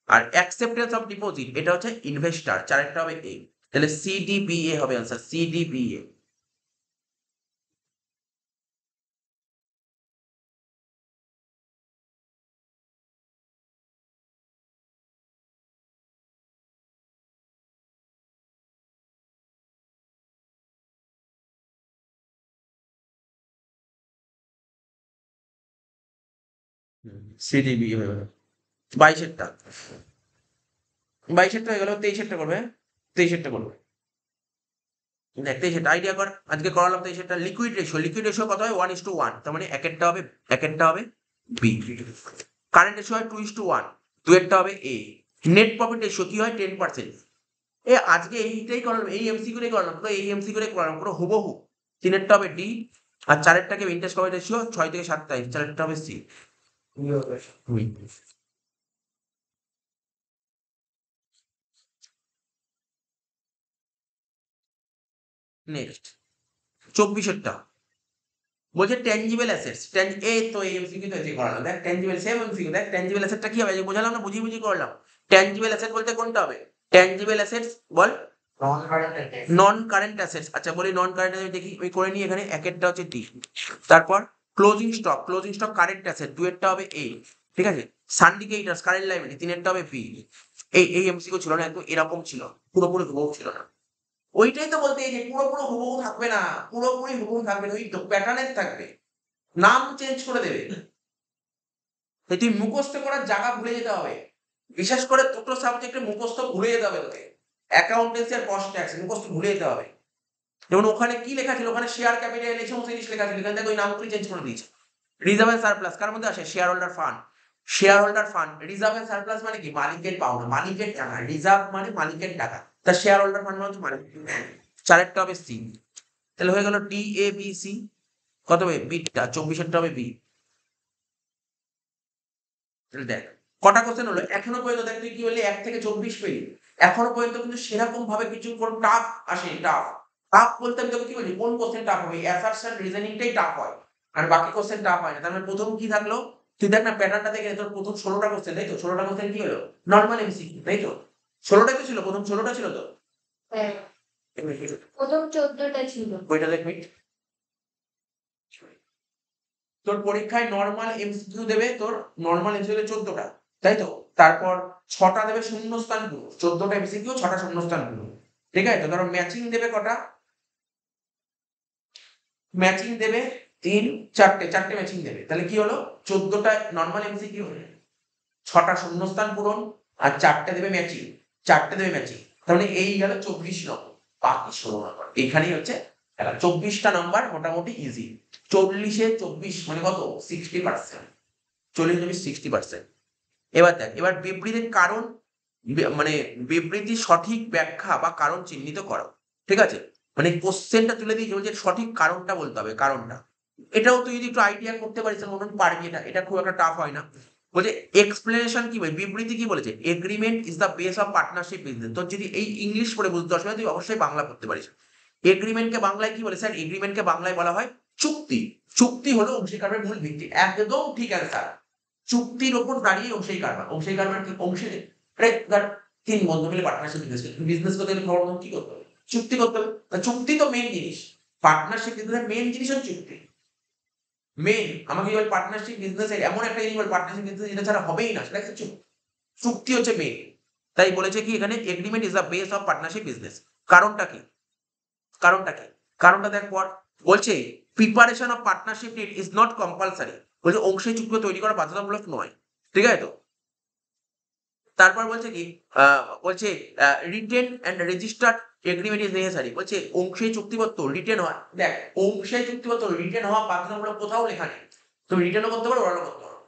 আর অ্যাকসেপ্টেন্স অফ ডিপোজিট এটা হচ্ছে ইনভেস্টর, চারেরটা হবে এ। তাহলে সিডিবিএ হবে आंसर, সিডিবিএ। সিডিবিএ হবে 22-এরটা, 22-এরটা হয়ে গেল। 23-এরটা করবে, 23-এরটা করবে। দেখ 23-এরটা আইডিয়া কর, আজকে করালাম 23-এরটা। লিকুইড রেশিও, লিকুইড রেশিও কত হয়? 1:1। তার মানে একেরটা হবে বি। কারেন্ট রেশিও হয় 2:1, দুয়েরটা হবে এ। নেট প্রফিট রেশিও কি হয়? 10%। আজকে এইটাই করালাম, এই এমসিকিউটাই করালাম, পুরো এই এমসিকিউটাই করালাম, পুরো হুবহু। তিনেরটা হবে ডি। আর চারেরটাকে ইন্টারেস্ট কভারেজ রেশিও 6 থেকে 7 টাইম, চারেরটা হবে সি। নেক্সট 24-এরটা বলছে ট্যানজিবল অ্যাসেটস। এই তো এই এমসিকিউ তো এসে করালাম। দেখ ট্যানজিবল, সেম এমসিকিউ। দেখ ট্যানজিবল অ্যাসেটটা কি হবে? বোঝালাম না, বুঝিয়ে করলাম। ট্যানজিবল অ্যাসেট বলতে কোনটা হবে? ট্যানজিবল অ্যাসেটস বল। Non current assets. আচ্ছা বলি নন কারেন্ট অ্যাসেট দেখি, আমি করে নিই এখানে একেরটা হচ্ছে ডি। তারপর ক্লোজিং স্টক কারেন্ট অ্যাসেট দুয়েরটা হবে এ, ঠিক আছে। সান্ডিকেটার্স কারেন্ট লাইবিলিটি তিনেরটা হবে বি। এই এমসিকিউ ছিল না, একদম এরকম ছিল, পুরোপুরি হুবহু ছিল না। ওইটাই তো বলতে, এই যে পুরোপুরি হুবহু থাকবে না, পুরোপুরি হুবহু থাকবে না, ওই প্যাটার্নের থাকবে, নাম চেঞ্জ করে দেবে। তাই তুই মুখস্থ করার জায়গা ভুলে যেতে হবে, বিশেষ করে দুটো সাবজেক্টে মুখস্থ ভুলে যেতে হবে তোকে, অ্যাকাউন্টেন্সি আর কস্ট ট্যাক্স মুখস্থ ভুলে যেতে হবে। যেমন ওখানে কি লেখা ছিল, ওখানে শেয়ার ক্যাপিটাল এই সমস্ত জিনিস লেখা ছিল, এখানে ওই নামগুলি চেঞ্জ করে দিয়েছে। রিজার্ভ এন্ড সারপ্লাস কার মধ্যে আসে, shareholder fund. Shareholder fund, reserve and surplus মানে কি, মালিকের পাওনা, মালিকের টাকা, রিজার্ভ মানে মালিকের টাকা, তা শেয়ার হোল্ডার ফান্ড মানে হচ্ছে মালিক। চারেরটা হবে সি, তাহলে হয়ে গেল ডি এ বি সি। কত হবে বিটা, 24-এরটা হবে বি। দেখ কটা কোশ্চেন হলো এখনো পর্যন্ত, দেখ তুই কি বললি 1 থেকে 24 পেলি, এখনো পর্যন্ত কিন্তু সেরকম ভাবে কিছু কোন টাফ আসেনি। টাফ বলতে আমি তোকে কি বলছি, কোন কোশ্চেন টাফ হবে, অ্যাসারশন রিজনিংটাই টাফ হয়, আর বাকি কোশ্চেন টাফ হয় না। তার মানে প্রথম কি থাকলো, তুই দেখ না প্যাটার্নটা দেখে, তোর প্রথম 16টা কোশ্চেন, তাই তো 16টা কোশ্চেন কি হলো, নরমাল এমসিকিউ, তাই তো 16টাই তো ছিল, প্রথম 16টা ছিল তো। হ্যাঁ, প্রথম 14টা ছিল। ওইটা দেখ মিট, তোর পরীক্ষায় নরমাল এমসিকিউ দেবে, তোর নরমাল এমসিকিউ 14টা, তাই তো। তারপর 6টা দেবে শূন্যস্থান পূরণ, 14টা এমসিকিউ 6টা শূন্যস্থান পূরণ, ঠিক আছে। তো ধরো ম্যাচিং দেবে কটা, ম্যাচিং দেবে 3 4টে ম্যাচিং দেবে, তাহলে কি হলো 14টা নরমাল এমসিকিউ, 6টা শূন্যস্থান পূরণ, আর 4টে দেবে ম্যাচিং, 4টে দেবে ম্যাচিং, তার মানে এই গেল 24 নম্বর, বাকি 16 নম্বর এখানেই হচ্ছে। 24টা নাম্বার মোটামুটি ইজি, 40-এ 24 মানে কত 60%, 40-60%। এবার দেখ, এবার বিবৃতির কারণ, মানে বিবৃতি সঠিক ব্যাখ্যা বা কারণ চিহ্নিত করো, ঠিক আছে। মানে কোশ্চেনটা তুলে দিয়েছে, বলছে সঠিক কারণটা বলতে হবে, কারণটা। এটাও তুই যদি একটু আইডিয়া করতে পারিস তাহলে মনে হয় পারবি, এটা খুব একটা টাফ হয় না। বলছে এক্সপ্লেনেশন কি বলে, বিবৃতি কি বলেছে, agreement is the base of partnership business. তোর যদি এই ইংলিশ পড়ে বুঝতে অসুবিধা হয়, তুই অবশ্যই বাংলা পড়তে পারিস। এগ্রিমেন্টকে বাংলায় কি বলে স্যার, এগ্রিমেন্টকে বাংলায় বলা হয় চুক্তি। চুক্তি হলো অংশীকারের মূল ভিত্তি, একদম ঠিক অ্যান্সার। চুক্তির ওপর দাঁড়িয়ে অংশী কারবার, অংশী কারবার কি অংশী, ধর 3 বন্ধু মিলে পার্টনারশিপ বিজনেস করতে গেলে খবর কি করতে হবে, চুক্তি করতে হবে। তা চুক্তি তো মেইন জিনিস, পার্টনারশিপ বিজনেসের মেইন জিনিস হচ্ছে চুক্তি। মেইন আমাকে বল পার্টনারশিপ বিজনেসের এমন একটা জিনিস বল, পার্টনারশিপ বিজনেস যেটা ছাড়া হবেই না, সেটা হচ্ছে চুক্তি হচ্ছে মেইন। তাই বলেছে কি এখানে, agreement is the base of partnership business. কারণটা কি, কারণটা কি, কারণটা দেখ পর, বলছে preparation of partnership did is not compulsory, বলছে অংশী চুক্তি তৈরি করা বাধ্যতামূলক নয়, ঠিক আছে তো। তারপর বলছে কি, বলছে written and registered agreement is necessary, বলছে অংশীয় চুক্তিপত্র রিটেন হয়, দেখ অংশীয় চুক্তিপত্র রিটেন হওয়া বাধ্যতামূলক কোথাও লেখা নেই, তুমি রিটেনও করতে পারো, ওরালও করতে পারো,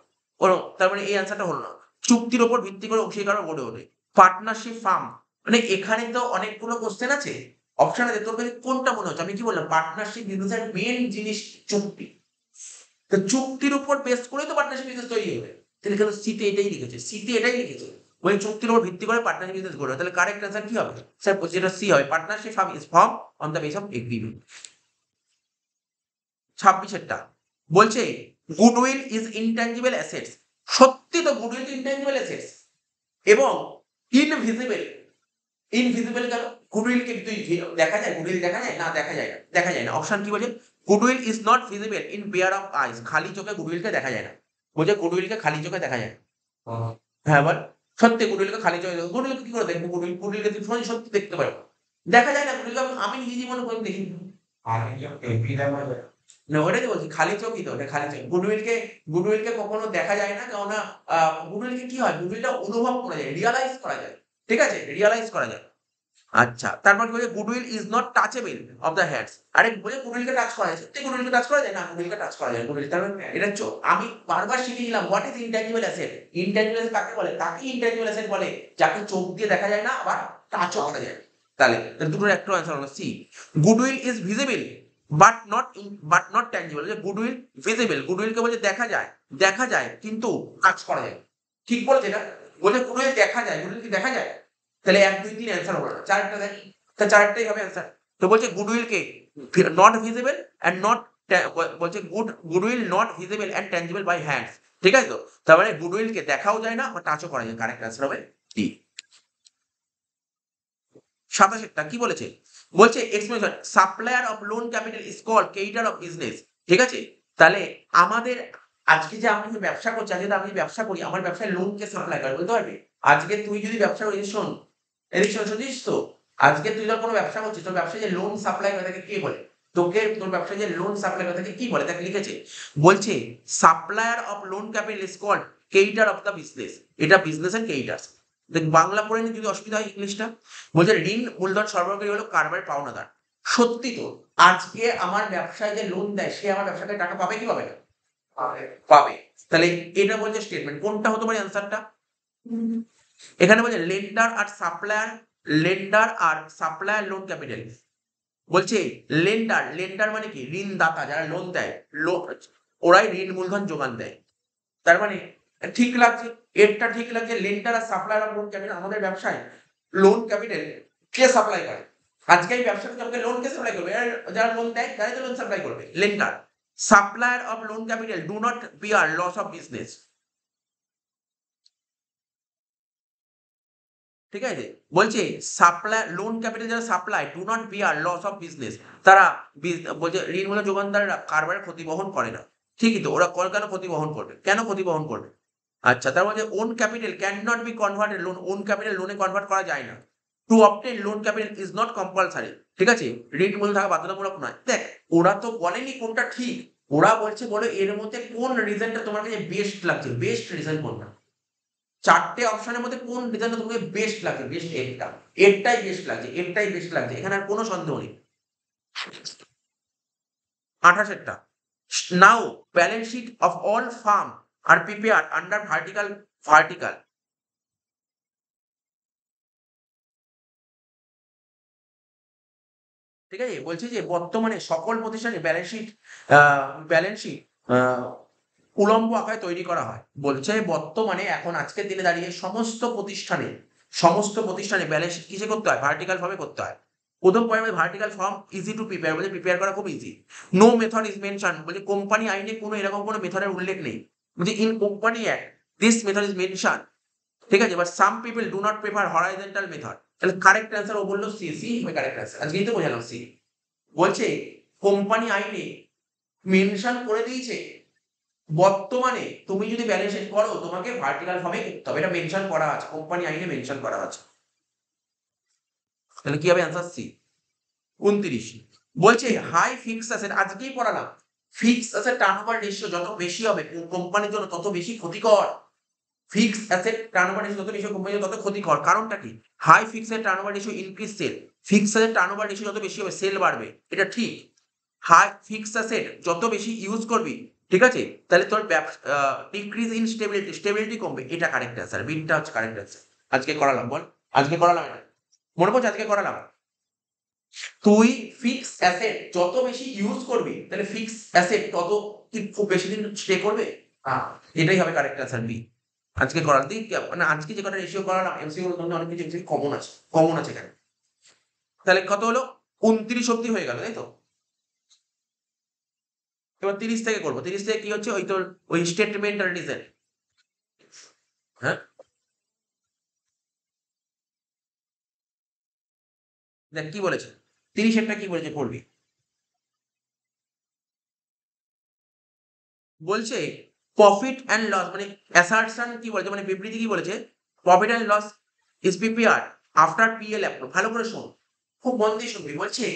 ওরও। তার মানে এই অ্যান্সারটা হলো না, চুক্তির উপর ভিত্তি করে অংশীকার গড়ে ওঠে। পার্টনারশিপ ফার্ম, মানে এখানে তো অনেকগুলো কোশ্চেন আছে, অপশন আছে, তোর কাছে কোনটা মনে হচ্ছে, আমি কি বললাম পার্টনারশিপ বিজনেসের মেন জিনিস চুক্তি, তো চুক্তির উপর বেস করে তো পার্টনারশিপ বিজনেস তৈরি হবে। তাহলে এখানে সিতে এটাই লিখেছে, সিতে এটাই লিখেছে, ওই চুক্তির উপর ভিত্তি করে পার্টনারশিপ বিজনেস গড়ে। তাহলে কারেক্ট অ্যান্সার কি হবে স্যার, যেটা সি হবে, partnership firm is form on the base of agreement. 26-এরটা বলছে গুডউইল ইজ ইনট্যাঞ্জিবল অ্যাসেটস, সত্যি তো গুডউইল তো ইনট্যাঞ্জিবল অ্যাসেটস, এবং ইনভিজিবল। ইনভিজিবল কেন, গুডউইল কে তুই দেখা যায়, গুডউইল দেখা যায় না, দেখা যায় না, দেখা যায় না। অপশন কি বলছে, goodwill is not visible in pair of eyes, খালি চোখে গুডউইলকে দেখা যায় না, বলছে গুডউইলকে খালি চোখে দেখা যায় না। হ্যাঁ বল, সত্যি গুডউইলকে খালি চোখে, গুডউইলকে কি করে দেখবো, গুডউইলকে তুই সত্যি দেখতে পারবো, দেখা যায় না গুডউইলকে, আমি নিজে জীবনে কোনোদিন দেখিনি। না ওটাই তো বলছি, খালি চোখই তো, ওটা খালি চোখ, গুডউইলকে কখনো দেখা যায় না, কেননা গুডউইলকে কি হয়, গুডউইলটা অনুভব করা যায়, রিয়ালাইজ করা যায়, ঠিক আছে, রিয়ালাইজ করা যায়। আচ্ছা তারপর কি বলে, goodwill is not touchable of the hands, আরে বলে গুডউইলকে টাচ করা যায়, সত্যি গুডউইলকে টাচ করা যায় না, গুডউইলকে টাচ করা যায়, গুডউইল তার মানে এটা আমি বারবার শিখে নিলাম what is intangible asset. Intangible asset কাকে বলে, তাকে ইনট্যাঞ্জিবল অ্যাসেট বলে যাকে চোখ দিয়ে দেখা যায় না, আবার টাচও করা যায়। তাহলে দুটোর একটা অ্যান্সার হলো C. Goodwill is visible but not tangible, যে গুডউইল ভিজিবল, গুডউইলকে বলে দেখা যায় কিন্তু টাচ করা যায়, ঠিক বলেছে এটা, বলে গুডউইল দেখা যায়, গুডউইল কি দেখা যায়, তাহলে 1 2 3 অ্যান্সার হলো না, চারটা দেখ, তা চারটাই হবে অ্যান্সার। তো বলছে গুডউইল কে নট ভিজিবল এন্ড নট, বলছে goodwill not visible and tangible by hands, ঠিক আছে তো। তার মানে গুডউইল কে দেখাও যায় না বা টাচও করা যায়, কারেক্ট অ্যান্সার হবে ডি। 27টা কি বলেছে? বলছে explanation supplier of loan capital is called creditor of business. ঠিক আছে? তাহলে আমাদের আজকে যে আমি যে ব্যবসা করছি, আজকে আমি ব্যবসা করি, আমার ব্যবসায় লোন কে সাপ্লাই করে বলতে পারবি? আজকে তুই যদি ব্যবসা করিস, শোন এদিক শোন, শুনছিস তো? আজকে তুই ধর কোনো ব্যবসা করছিস, তোর ব্যবসায় যে লোন সাপ্লাই করে তাকে কে বলে? তোকে তোর ব্যবসায় যে লোন সাপ্লাই করে তাকে কি বলে? তাকে লিখেছে, বলছে supplier of loan capital is called creditor of the business. এটা বিজনেসের ক্রেডিটার্স। দেখ বাংলা পড়ে নি যদি অসুবিধা হয় ইংলিশটা। বলছে ঋণ মূলধন সরবরাহকারী হলো কারবারের পাওনাদার। সত্যি তো, আজকে আমার ব্যবসায় যে লোন দেয় সে আমার ব্যবসাকে টাকা পাবে কি পাবে না? পাবে। তাহলে এটা বলছে স্টেটমেন্ট। কোনটা হতে পারে অ্যান্সারটা? এখানে বলছে lender are supplier loan capital. বলছে লেন্ডার মানে কি? ঋণদাতা, যারা লোন দেয়, ওরাই ঋণ মূলধন যোগান দেয়। তার মানে ঠিক লাগছে, এরটা ঠিক লাগছে। Lender are supplier of loan capital, আমাদের ব্যবসায় লোন ক্যাপিটাল কে সাপ্লাই করে? আজকে এই ব্যবসাটা আমাকে লোন কে সাপ্লাই করবে? যারা লোন দেয় তারাই তো লোন সাপ্লাই করবে। Lender supplier of loan capital do not bear loss of business. ঠিক আছে? বলছে সাপ্লাই লোন ক্যাপিটাল যারা supply do not bear loss of business, তারা বলছে ঋণ মূলক যোগানদাররা কারবারের ক্ষতি বহন করে না। ঠিকই তো, ওরা কেন ক্ষতি বহন করবে? কেন ক্ষতি বহন করবে? আচ্ছা, তার মধ্যে own capital can not be converted loan, own capital লোনে কনভার্ট করা যায় না। To obtain loan capital is not compulsory. ঠিক আছে? ঋণ মূল থাকা বাধ্যতামূলক নয়। দেখ ওরা তো বলেনি কোনটা ঠিক, ওরা বলছে বলো এর মধ্যে কোন রিজনটা তোমার কাছে বেস্ট লাগছে, বেস্ট রিজন কোনটা? চারটে অপশনের মধ্যে কোন রিজনটা তোমাকে বেস্ট লাগছে? বেস্ট এরটা, এরটাই বেস্ট লাগছে, এরটাই বেস্ট লাগছে, এখানে আর কোনো সন্দেহ নেই। 28টা now balance sheet of all firm are prepare under vertical. ঠিক আছে? বলছে যে বর্তমানে সকল প্রতিষ্ঠানে ব্যালেন্স শিট উলম্ব আকারে তৈরি করা হয়। বলছে বর্তমানে এখন আজকের দিনে দাঁড়িয়ে সমস্ত প্রতিষ্ঠানে ব্যালেন্স শিট কিসে করতে হয়? ভার্টিক্যাল ফর্মে করতে হয়। প্রথম point vertical form easy to prepare, বলছে প্রিপেয়ার করা খুব easy. No method is mention, বলছে কোম্পানি আইনে কোনো এরকম কোনো মেথডের উল্লেখ নেই। বলছে in company act this method is mention. ঠিক আছে? But some people do not prefer horizontal method. তাহলে কারেক্ট অ্যান্সার ও বললো সি, সি কারেক্ট অ্যান্সার। আজকেই তো বোঝালাম সি। বলছে কোম্পানি আইনে মেনশন করে দিয়েছে বর্তমানে তুমি যদি ব্যালেন্স শিট করো তোমাকে ভার্টিক্যাল ফর্মে করতে হবে, এটা মেনশন করা আছে, কোম্পানি আইনে মেনশন করা আছে। তাহলে কি হবে অ্যান্সার? সি। 29 বলছে হাই ফিক্সড অ্যাসেট, আজকেই পড়ালাম, ফিক্সড অ্যাসেট টার্নওভার রেশিও যত বেশি হবে কোম্পানির জন্য তত বেশি ক্ষতিকর। ফিক্সড অ্যাসেট টার্নওভার রেশিও যত বেশি কোম্পানির তত ক্ষতিকর। কারণটা কি? High fixed turnover ratio increase sale. Fixed asset turnover ratio যত বেশি হবে সেল বাড়বে, এটা ঠিক। হাই ফিক্সড অ্যাসেট যত বেশি ইউজ করবি, ঠিক আছে, তাহলে তোর ডিক্রিজ ইন স্টেবিলিটি কমবে, এটা কারেক্ট অ্যান্সার। বিটা হচ্ছে কারেক্ট অ্যান্সার। আজকে করালাম, বল আজকে করালাম এটা মনে পড়ছে? আজকে করালাম। তুই ফিক্সড অ্যাসেট যত বেশি ইউজ করবি তাহলে ফিক্সড অ্যাসেট তত কি খুব বেশি দিন স্টে করবে? এটাই হবে কারেক্ট অ্যান্সার, বি। আজকে করার দিক মানে আজকে যে কটা রেশিও করালাম এমসিকিউ এর মধ্যে অনেক কিছু এমসিকিউ কমন আছে এখানে। তাহলে কত হলো? 29 অব্দি হয়ে গেল, তাই তো? এবার 30 থেকে করবো। 30 থেকে কি হচ্ছে? ওই তোর ওই স্টেটমেন্ট আর রিজন। হ্যাঁ, দেখ কি বলেছে 30 কি বলেছে পড়বি। বলছে প্রফিট অ্যান্ড লস মানে অ্যাসার্শন কি বলেছে, মানে বিবৃতি কি বলেছে? Profit and loss is prepared after PL approve. ভালো করে শোন, খুব মন দিয়ে শুনবি। বলছে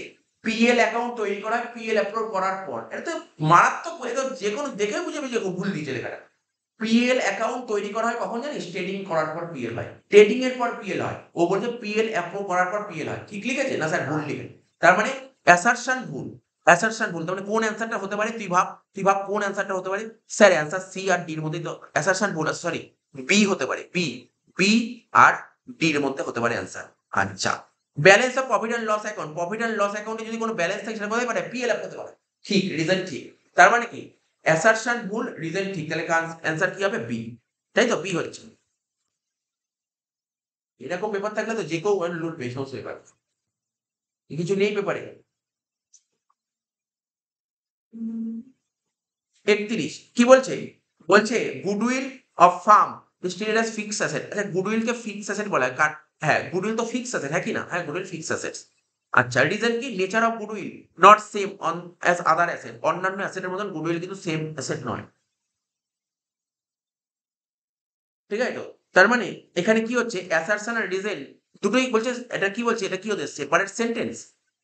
পিএল অ্যাকাউন্ট তৈরি করা হয় পিএল অ্যাপ্রুভ করার পর। এটা তো মারাত্মক, এটা যে কোনো দেখে বুঝে বুঝে ভুল দিয়েছে লেখাটা। পিএল অ্যাকাউন্ট তৈরি করা হয় কখন জানিস? ট্রেডিং করার পর পিএল হয়, ট্রেডিং এর পর পিএল হয়। ও বলছে পিএল অ্যাপ্রুভ করার পর পিএল হয়। ঠিক লিখেছে না স্যার? ভুল লিখে, তার মানে অ্যাসারশন ভুল। অ্যাসারশন ভুল, তার মানে কোন অ্যান্সারটা হতে পারে? তুই ভাব কোন অ্যান্সারটা হতে পারে? স্যার অ্যান্সার সি আর ডির মধ্যে তো অ্যাসারশন ভুল, সরি বি হতে পারে, বি আর ডির মধ্যে হতে পারে অ্যান্সার। আচ্ছা, balance of profit and loss account, profit and loss অ্যাকাউন্টে যদি কোনো ব্যালেন্স থাকে সেটা কোথায় পারে? পিএল হতে পারে। ঠিক, রিজন ঠিক। তার মানে কি? অ্যাসারশন ভুল, রিজন ঠিক, তাহলে অ্যান্সার কি হবে? বি। তাই তো, বি হচ্ছে। এরকম পেপার থাকলে তো যে কেউ লুটবে সমস্ত পেপার, কিছু নেই পেপারে। 31 কি বলছে? বলছে goodwill of farm is treated as fixed asset. আচ্ছা, গুডউইল কে ফিক্সড অ্যাসেট বলা হয় হ্যাঁ, গুডউইল তো ফিক্স অ্যাসেট, হ্যাঁ কি না? হ্যাঁ, গুডউইল ফিক্স অ্যাসেটস। আচ্ছা, রিজন কি? Nature of goodwill not same on as other asset. অন্যান্য অ্যাসেটের মতন গুডউইল কিন্তু সেম অ্যাসেট নয়। ঠিক আছে তো? তার মানে এখানে কি হচ্ছে? অ্যাসারশন আর রিজন দুটোই বলছে, এটা কি বলছে? এটা কি হচ্ছে? Separate sentence.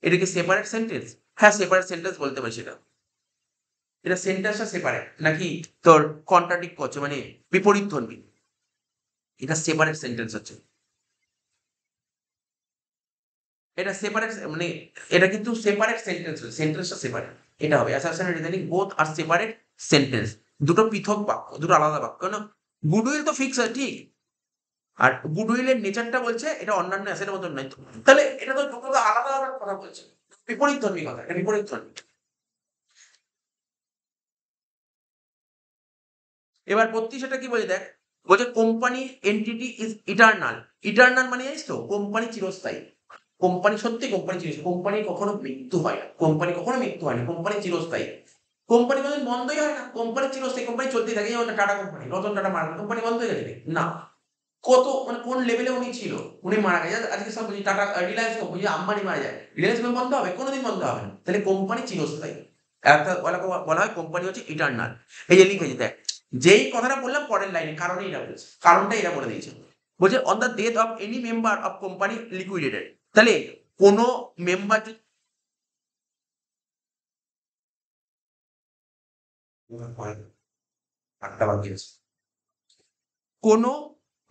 এটা কি সেপারেট সেন্টেন্স? হ্যাঁ, সেপারেট সেন্টেন্স বলতে পারি সেটা। এটা সেন্টেন্সটা সেপারেট নাকি তোর কন্ট্রাডিক্ট করছে, মানে বিপরীত ধর্মী? এটা সেপারেট সেন্টেন্স হচ্ছে। এটা সেপারেট, মানে এটা কিন্তু সেপারেট সেন্টেন্স, সেন্টেন্সটা সেপারেট। এটা হবে assertion and reasoning both are separate sentence. দুটো পৃথক বাক্য, দুটো আলাদা বাক্য। কেন? গুডউইল তো ফিক্স আছে, ঠিক। আর গুডউইলের নেচারটা বলছে এটা অন্যান্য অ্যাসেটের মতন নয়। তাহলে এটা তো দুটো তো আলাদা আলাদা কথা বলছে, বিপরীত ধর্মী কথা, এটা বিপরীত ধর্মী। এবার ৩২ এটা কি বলে দেখ, বলছে company entity is eternal. Eternal মানে জানিস তো, কোম্পানি চিরস্থায়ী। কোম্পানি সত্যি, কোম্পানি চিরস্থায়ী। কোম্পানি কখনো মৃত্যু হয় না, কোম্পানি কখনো মৃত্যু হয় না, কোম্পানি চিরস্থায়ী। কোম্পানি কোনোদিন বন্ধই হয় না, কোম্পানি চিরস্থায়ী, কোম্পানি চলতেই থাকে। যেমন টাটা কোম্পানি, রতন টাটা মারা গেল, কোম্পানি বন্ধ হয়ে গেছে না। কত মানে কোন লেভেলে উনি ছিল, উনি মারা গেছে। আজকে সব বলছি টাটা, রিলায়েন্স কোম্পানি, আম্বানি মারা যায়, রিলায়েন্স কোম্পানি বন্ধ হবে? কোনোদিন বন্ধ হবে না। তাহলে কোম্পানি চিরস্থায়ী। একটা বলা হয় কোম্পানি হচ্ছে ইটার্নাল। এই যে লিখেছি দেখ, যেই কথাটা বললাম পরের লাইনে, কারণে এটা বলছে, কারণটা এটা বলে দিয়েছে। বলছে on the death of any member of company liquidated. তাহলে কোনো মেম্বার যদি, আটটা বাকি আছে। কোনো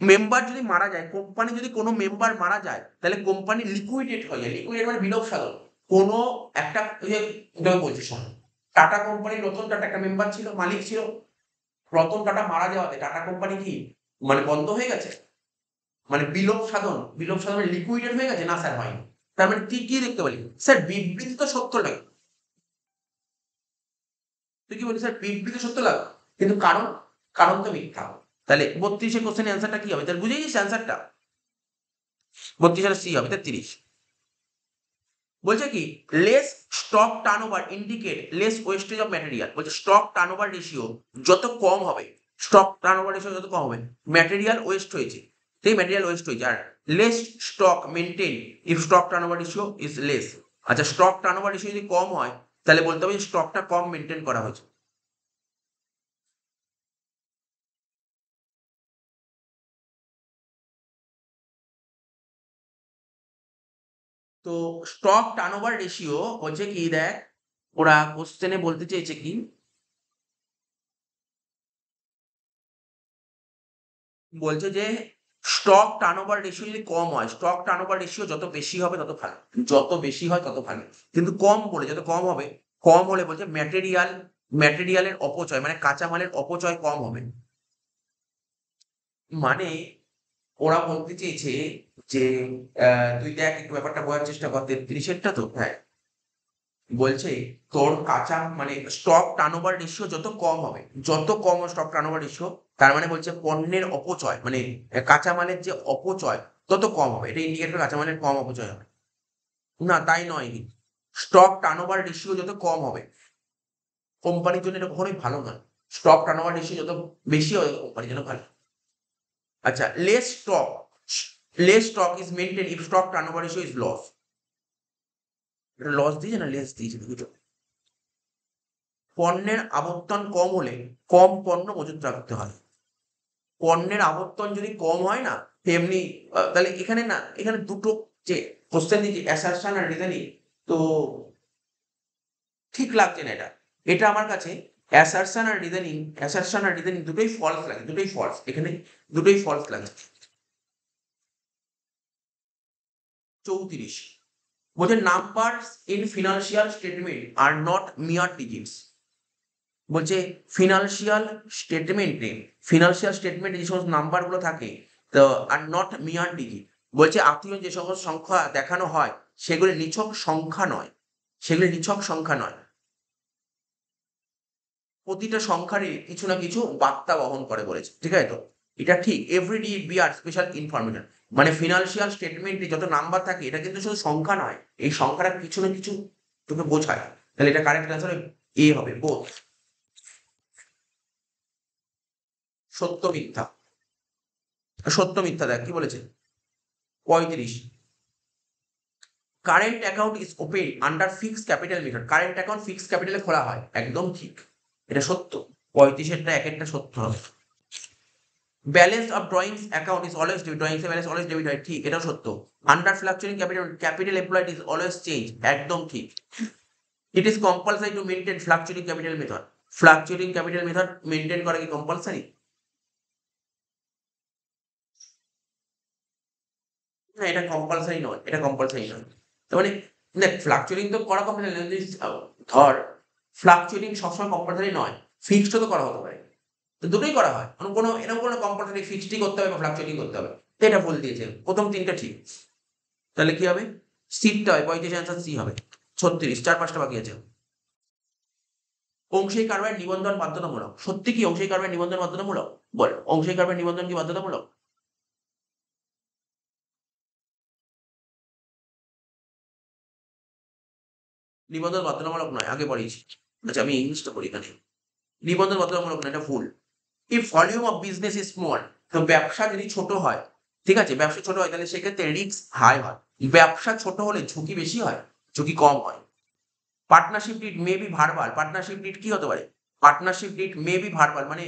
মেম্বার যদি মারা যায়, কোম্পানি যদি কোনো মেম্বার মারা যায়, তাহলে কোম্পানি লিকুইডেট হয়ে যায়। লিকুইডেট মানে বিলোপ সাধন। কোনো একটা, ওই যে এটাও বলছি শোন, টাটা কোম্পানির রতন টাটা একটা মেম্বার ছিল, মালিক ছিল। রতন টাটা মারা যাওয়াতে টাটা কোম্পানি কি মানে বন্ধ হয়ে গেছে? মানে বিলোপ সাধন, বিলোপ সাধন মানে লিকুইডেট হয়ে গেছে? না স্যার, হয়নি। তার মানে তুই কি দেখতে পারি? স্যার বিবৃতি তো সত্য লাগে। তুই কি বলিস? স্যার বিবৃতি সত্য লাগে, কিন্তু কারণ, কারণ তো মিথ্যা। তাহলে ৩২ কোশ্চেনের অ্যান্সারটা কি হবে? তাহলে বুঝে গেছিস অ্যান্সারটা? ৩২ সি হবে, ৩৩। বলছে কি, less stock turnover indicate less wastage of material. বলছে স্টক টার্নওভার রেশিও যত কম হবে, স্টক টার্নওভার রেশিও যত কম হবে, ম্যাটেরিয়াল ওয়েস্ট হয়েছে, সেই ম্যাটেরিয়াল ওয়েস্ট হয়েছে। আর less stock maintain if stock turnover ratio is less. আচ্ছা, স্টক টার্নওভার রেশিও যদি কম হয়, তাহলে বলতে হবে যে স্টকটা কম মেনটেন করা হয়েছে। তো স্টক টার্নওভার রেশিও বলছে কি দেখ, ওরা কোশ্চেনে বলতে চেয়েছে কি, বলছে যে স্টক টার্নওভার রেশিও যদি কম হয়, স্টক টার্নওভার রেশিও যত বেশি হবে তত ভালো, যত বেশি হয় তত ভালো। কিন্তু কম বলে, যত কম হবে, কম হলে বলছে ম্যাটেরিয়ালের অপচয়, মানে কাঁচামালের অপচয় কম হবে। মানে ওরা বলতে চেয়েছে যে তুই দেখ একটু ব্যাপারটা বোঝার চেষ্টা কর। ৩৩-এরটা তো, হ্যাঁ। বলছে তোর কাঁচা মানে স্টক টার্নওভার রেশিও যত কম হবে, যত কম স্টক টার্নওভার রেশিও, তার মানে বলছে পণ্যের অপচয়, মানে কাঁচামালের যে অপচয় তত কম হবে। এটা ইন্ডিকেট করে কাঁচামালের কম অপচয় হবে। না, তাই নয়। স্টক টার্নওভার রেশিও যত কম হবে, কোম্পানির জন্য এটা কখনোই ভালো নয়। স্টক টার্নওভার রেশিও যত বেশি হবে, কোম্পানির জন্য ভালো। আচ্ছা, less stock is maintain if stock turnover ratio is loss. এটা লস দিয়েছে না লেস দিয়েছে, দুটো। পণ্যের আবর্তন কম হলে কম পণ্য মজুত রাখতে হয়। পণ্যের আবর্তন যদি কম হয় না, তেমনি তাহলে এখানে না, এখানে দুটো যে কোশ্চেন দিয়েছে অ্যাসারশন আর রিজনিং, তো ঠিক লাগছে না এটা। এটা আমার কাছে অ্যাসারশন আর রিজনিং দুটোই ফলস লাগে, দুটোই ফলস এখানে, দুটোই ফলস লাগে। ৩৪ বলছে numbers in financial statement are not মিয়ার ডিজিটস। বলছে ফিনান্সিয়াল স্টেটমেন্টে যে সমস্ত নাম্বারগুলো থাকে, তো আর নট মিয়ার ডিজিট, বলছে আত্মীয় যে সমস্ত সংখ্যা দেখানো হয়, সেগুলি নিছক সংখ্যা নয়, সেগুলি নিছক সংখ্যা নয়। প্রতিটা সংখ্যারই কিছু না কিছু বার্তা বহন করে বলেছে, ঠিক আছে তো? এটা ঠিক, এভরি ডি বিয়ার স্পেশাল ইনফরমেশন। মানে ফিনান্সিয়াল স্টেটমেন্টে যত নাম্বার থাকে, এটা কিন্তু শুধু সংখ্যা নয়, এই সংখ্যাটা কিছু না কিছু তোকে বোঝায়। তাহলে এটা কারেক্ট অ্যান্সার এ হবে, বোথ। সত্য মিথ্যা, সত্য মিথ্যা দেখ কি বলেছে। 35 current account is open under fixed capital method, current account fixed ক্যাপিটালে খোলা হয়, একদম ঠিক, এটা সত্য। 35-এরটা এক একটা সত্য হবে। Balance of drawings account is always debit, drawings এর ব্যালেন্স অলওয়েজ ডেবিট হয়, ঠিক, এটাও সত্য। Under fluctuating capital capital employed is always change, একদম ঠিক। It is compulsory to maintain fluctuating capital method, fluctuating capital method maintain করা কি compulsory? না, এটা কম্পালসারি নয়, এটা কম্পালসারি নয়। তার মানে দেখ, ফ্লাকচুয়েটিং তো করা কম্পালসারি, ধর ফ্লাকচুয়েটিং সবসময় কম্পালসারি নয়, ফিক্সড তো করা হতে পারে, তো দুটোই করা হয়, কোনো এরকম কোনো কম্পালসারি ফিক্সডই করতে হবে বা ফ্লাকচুয়েটিং করতে হবে, তো এটা ভুল দিয়েছে, প্রথম তিনটা ঠিক। তাহলে কি হবে? সিটটা হয় 35, অ্যান্সার সি হবে। 36, 4-5টা বাকি আছে। অংশীক কারবার নিবন্ধন বাধ্যতামূলক, সত্যি কি অংশীক কারবার নিবন্ধন বাধ্যতামূলক? বল, অংশীক কারবার নিবন্ধন কি বাধ্যতামূলক? নিবন্ধন বাধ্যতামূলক নয়, আগে পড়িয়েছি। আচ্ছা, আমি ইংলিশটা পড়ি এখানে। নিবন্ধন বাধ্যতামূলক নয়, এটা ভুল। If volume of business is small, তো ব্যবসা যদি ছোট হয়, ঠিক আছে, ব্যবসা ছোট হয়, তাহলে সেক্ষেত্রে রিস্ক হাই হয়। ব্যবসা ছোট হলে ঝুঁকি বেশি হয়, ঝুঁকি কম হয়। Partnership did may be verbal, partnership did কি হতে পারে? Partnership did may be verbal মানে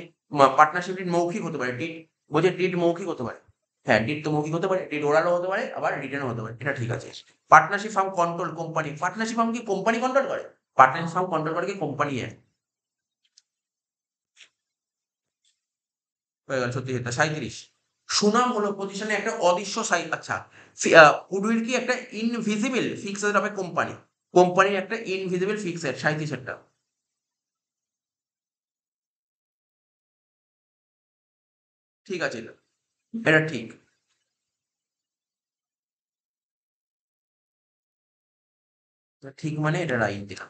পার্টনারশিপ ডিড মৌখিক হতে পারে, ডিড বলছে ডিড মৌখিক হতে পারে, হ্যাঁ ডিড তো মৌখিক হতে পারে, ডিড ওরালও হতে পারে, আবার রিটেনও হতে পারে, এটা ঠিক আছে। Partnership firm control company, partnership firm কি কোম্পানি কন্ট্রোল করে? পার্টনারশিপ ফার্ম কন্ট্রোল করে কি কোম্পানি? হয়ে গেল 36। 37 সুনাম হলো প্রতিষ্ঠানে একটা অদৃশ্য আচ্ছা, গুডউইল কি একটা ইনভিজিবল ফিক্সড হবে কোম্পানি, কোম্পানির একটা ইনভিজিবল ফিক্সড 37 টা ঠিক আছে, এটা ঠিক। ঠিক মানে এটা রাইট দিলাম।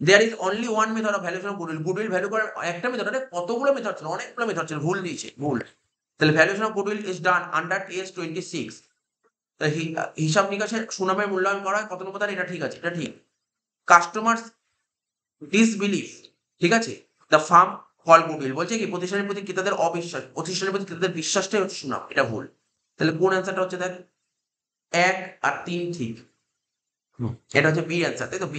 There is only one method of valuation of goodwill, goodwill value করার একটা মেথড, আরে কতগুলো মেথড ছিল, অনেকগুলো মেথড ছিল, ভুল দিয়েছে, ভুল। তাহলে valuation of goodwill is done under টেস 26। তা হিসাব নিকাশের সুনামের মূল্যায়ন করা হয় কত নম্বর ধারা? এটা ঠিক আছে, এটা ঠিক। কাস্টমার ডিসবিলিফ, ঠিক আছে, দ্য ফার্ম কল গুডউইল, বলছে কি প্রতিষ্ঠানের প্রতি ক্রেতাদের অবিশ্বাস, প্রতিষ্ঠানের প্রতি ক্রেতাদের বিশ্বাসটাই হচ্ছে সুনাম, এটা ভুল। তাহলে কোন অ্যান্সারটা হচ্ছে দেখ? 1 আর 3 ঠিক। এটা হচ্ছে বি অ্যান্সার, তাই তো?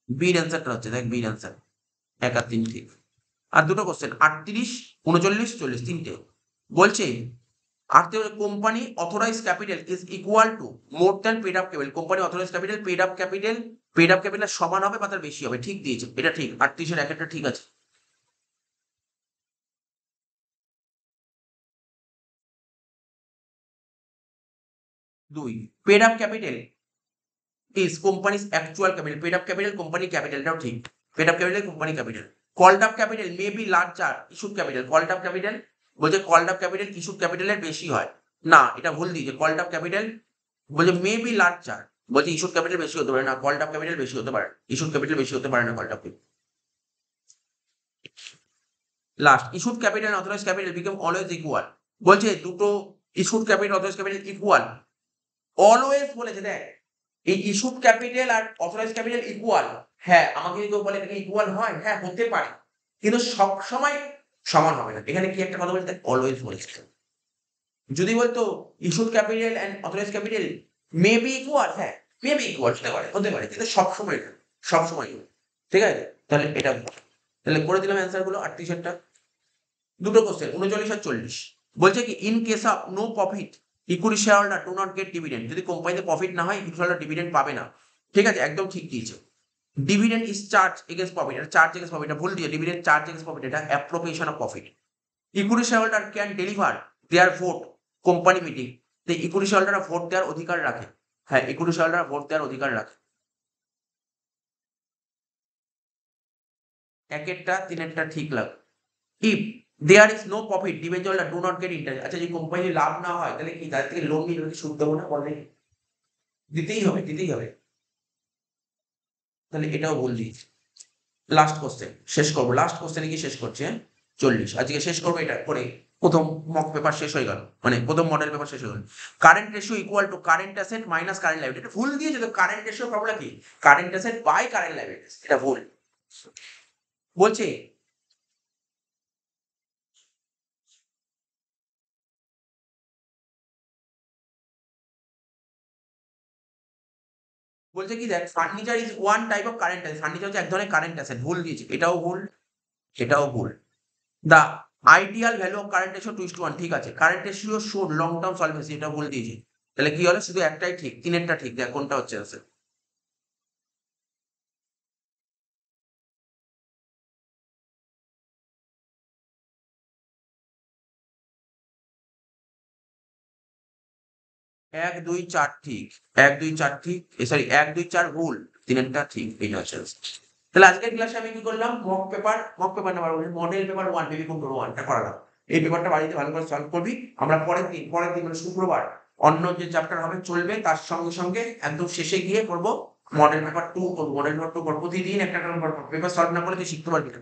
বির অ্যান্সারটা হচ্ছে দেখ, বির অ্যান্সার 1 আর 3 ঠিক। আর দুটো কোশ্চেন 38, 39, 40 তিনটে বলছে company authorise capital is equal to more than paid up capital, company authorise capital paid up capital সমান হবে বা তার বেশি হবে, ঠিক দিয়েছে, এটা ঠিক। 38-এর এক একটা ঠিক আছে। 2 paid up capital is company's actual capital, paid up capital company capital, এটাও ঠিক, paid up capital company capital. Called up capital may be larger issued capital, called up capital বলছে কল্ড আপ ক্যাপিটাল ইস্যুড ক্যাপিটালের বেশি হয়, না এটা ভুল দিয়েছে। কল্ড আপ ক্যাপিটাল বলছে মে বি লার্জার, বলছে ইস্যুড ক্যাপিটাল বেশি হতে পারে না, কল্ড আপ ক্যাপিটাল বেশি হতে পারে, ইস্যুড ক্যাপিটাল বেশি হতে পারে না called up. Last, issued capital authorise capital become always equal, বলছে দুটো issued capital authorise capital equal, always বলেছে দেখ, এই ইস্যুড ক্যাপিটাল আর অথরাইজ ক্যাপিটাল ইকুয়াল, হ্যাঁ আমাকে যদি কেউ বলে এটাকে ইকুয়াল হয়, হ্যাঁ হতে পারে, কিন্তু সব সময় সমান হবে না। এখানে কি একটা কথা বলছে, অলওয়েজ বলেছে। যদি বলতো issued capital and authorise capital may be equal, হ্যাঁ মে বি ইকুয়াল হতে পারে, কিন্তু সব সময় না, সব সময় না। ঠিক আছে, তাহলে এটা তাহলে করে দিলাম অ্যান্সার গুলো 38-এরটা। দুটো কোশ্চেন 39 আর 40 বলছে কি in case of no profit equity shareholder do not get dividend, যদি কোম্পানিতে প্রফিট না হয় ইকুইটি হোল্ডার ডিভিডেন্ড পাবে না, ঠিক আছে, একদম ঠিক দিয়েছে। Dividend is charge against profit, এটা চার্জ এগেন্স্ট প্রফিট, এটা ভুল দিয়ে, ডিভিডেন্ড চার্জ এগেন্স্ট প্রফিট, এটা appropriation of profit. Equity share holder can deliver there vote company meeting, তো ইকুইটি শেয়ার হোল্ডাররা ভোট দেওয়ার অধিকার রাখে, হ্যাঁ ইকুইটি শেয়ার হোল্ডাররা ভোট দেওয়ার অধিকার রাখে। একেরটা তিনেরটা ঠিক লাগে। If there is no profit debenture do not get interest, আচ্ছা যদি কোম্পানি লাভ না হয় তাহলে কি তাদের থেকে লোন নিয়ে সুদ দেবো না? বলে দিতেই হবে, দিতেই হবে, তাহলে এটাও ভুল দিয়েছি। লাস্ট কোশ্চেন শেষ করবো, লাস্ট কোশ্চেনে কি শেষ করছি, হ্যাঁ 40 আজকে শেষ করবো, এটা করে প্রথম মক পেপার শেষ হয়ে গেল, মানে প্রথম মডেল পেপার শেষ হয়ে গেল। Current ratio equal to current asset minus current liability, এটা ভুল দিয়েছে তো, কারেন্ট রেশিও ফর্মুলা কি? Current asset by current liability, এটা ভুল বলছে। বলছে কি দেখ, furniture is one type of current asset. Furniture হচ্ছে এক ধরনের কারেন্ট অ্যাসেট। ভুল দিয়েছে, এটাও ভুল, এটাও ভুল। The ideal value of current ratio 2:1, ঠিক আছে। Current ratio should long term solvency, এটা ভুল দিয়েছি। তাহলে কি হলো, শুধু একটাই ঠিক, তিনেরটা ঠিক। দেখ কোনটা হচ্ছে আনসার। এক দুই চার ঠিক, এক দুই চার ঠিক, সরি এক দুই চার ভুল, তিনেরটা ঠিক, এইটা হচ্ছে answer। তাহলে আজকের ক্লাসে আমি কি করলাম, mock paper number model paper 1 baby control 1টা করালাম। এই পেপারটা বাড়িতে ভালো করে সলভ করবি। আমরা পরের দিন মানে শুক্রবার অন্য যে চ্যাপ্টার হবে চলবে, তার সঙ্গে সঙ্গে একদম শেষে গিয়ে করবো মডেল পেপার 2 করবো। মডেল পেপার 2 করবো, প্রতিদিন একটা পেপার সলভ না করলে তুই শিখতে পারবি না।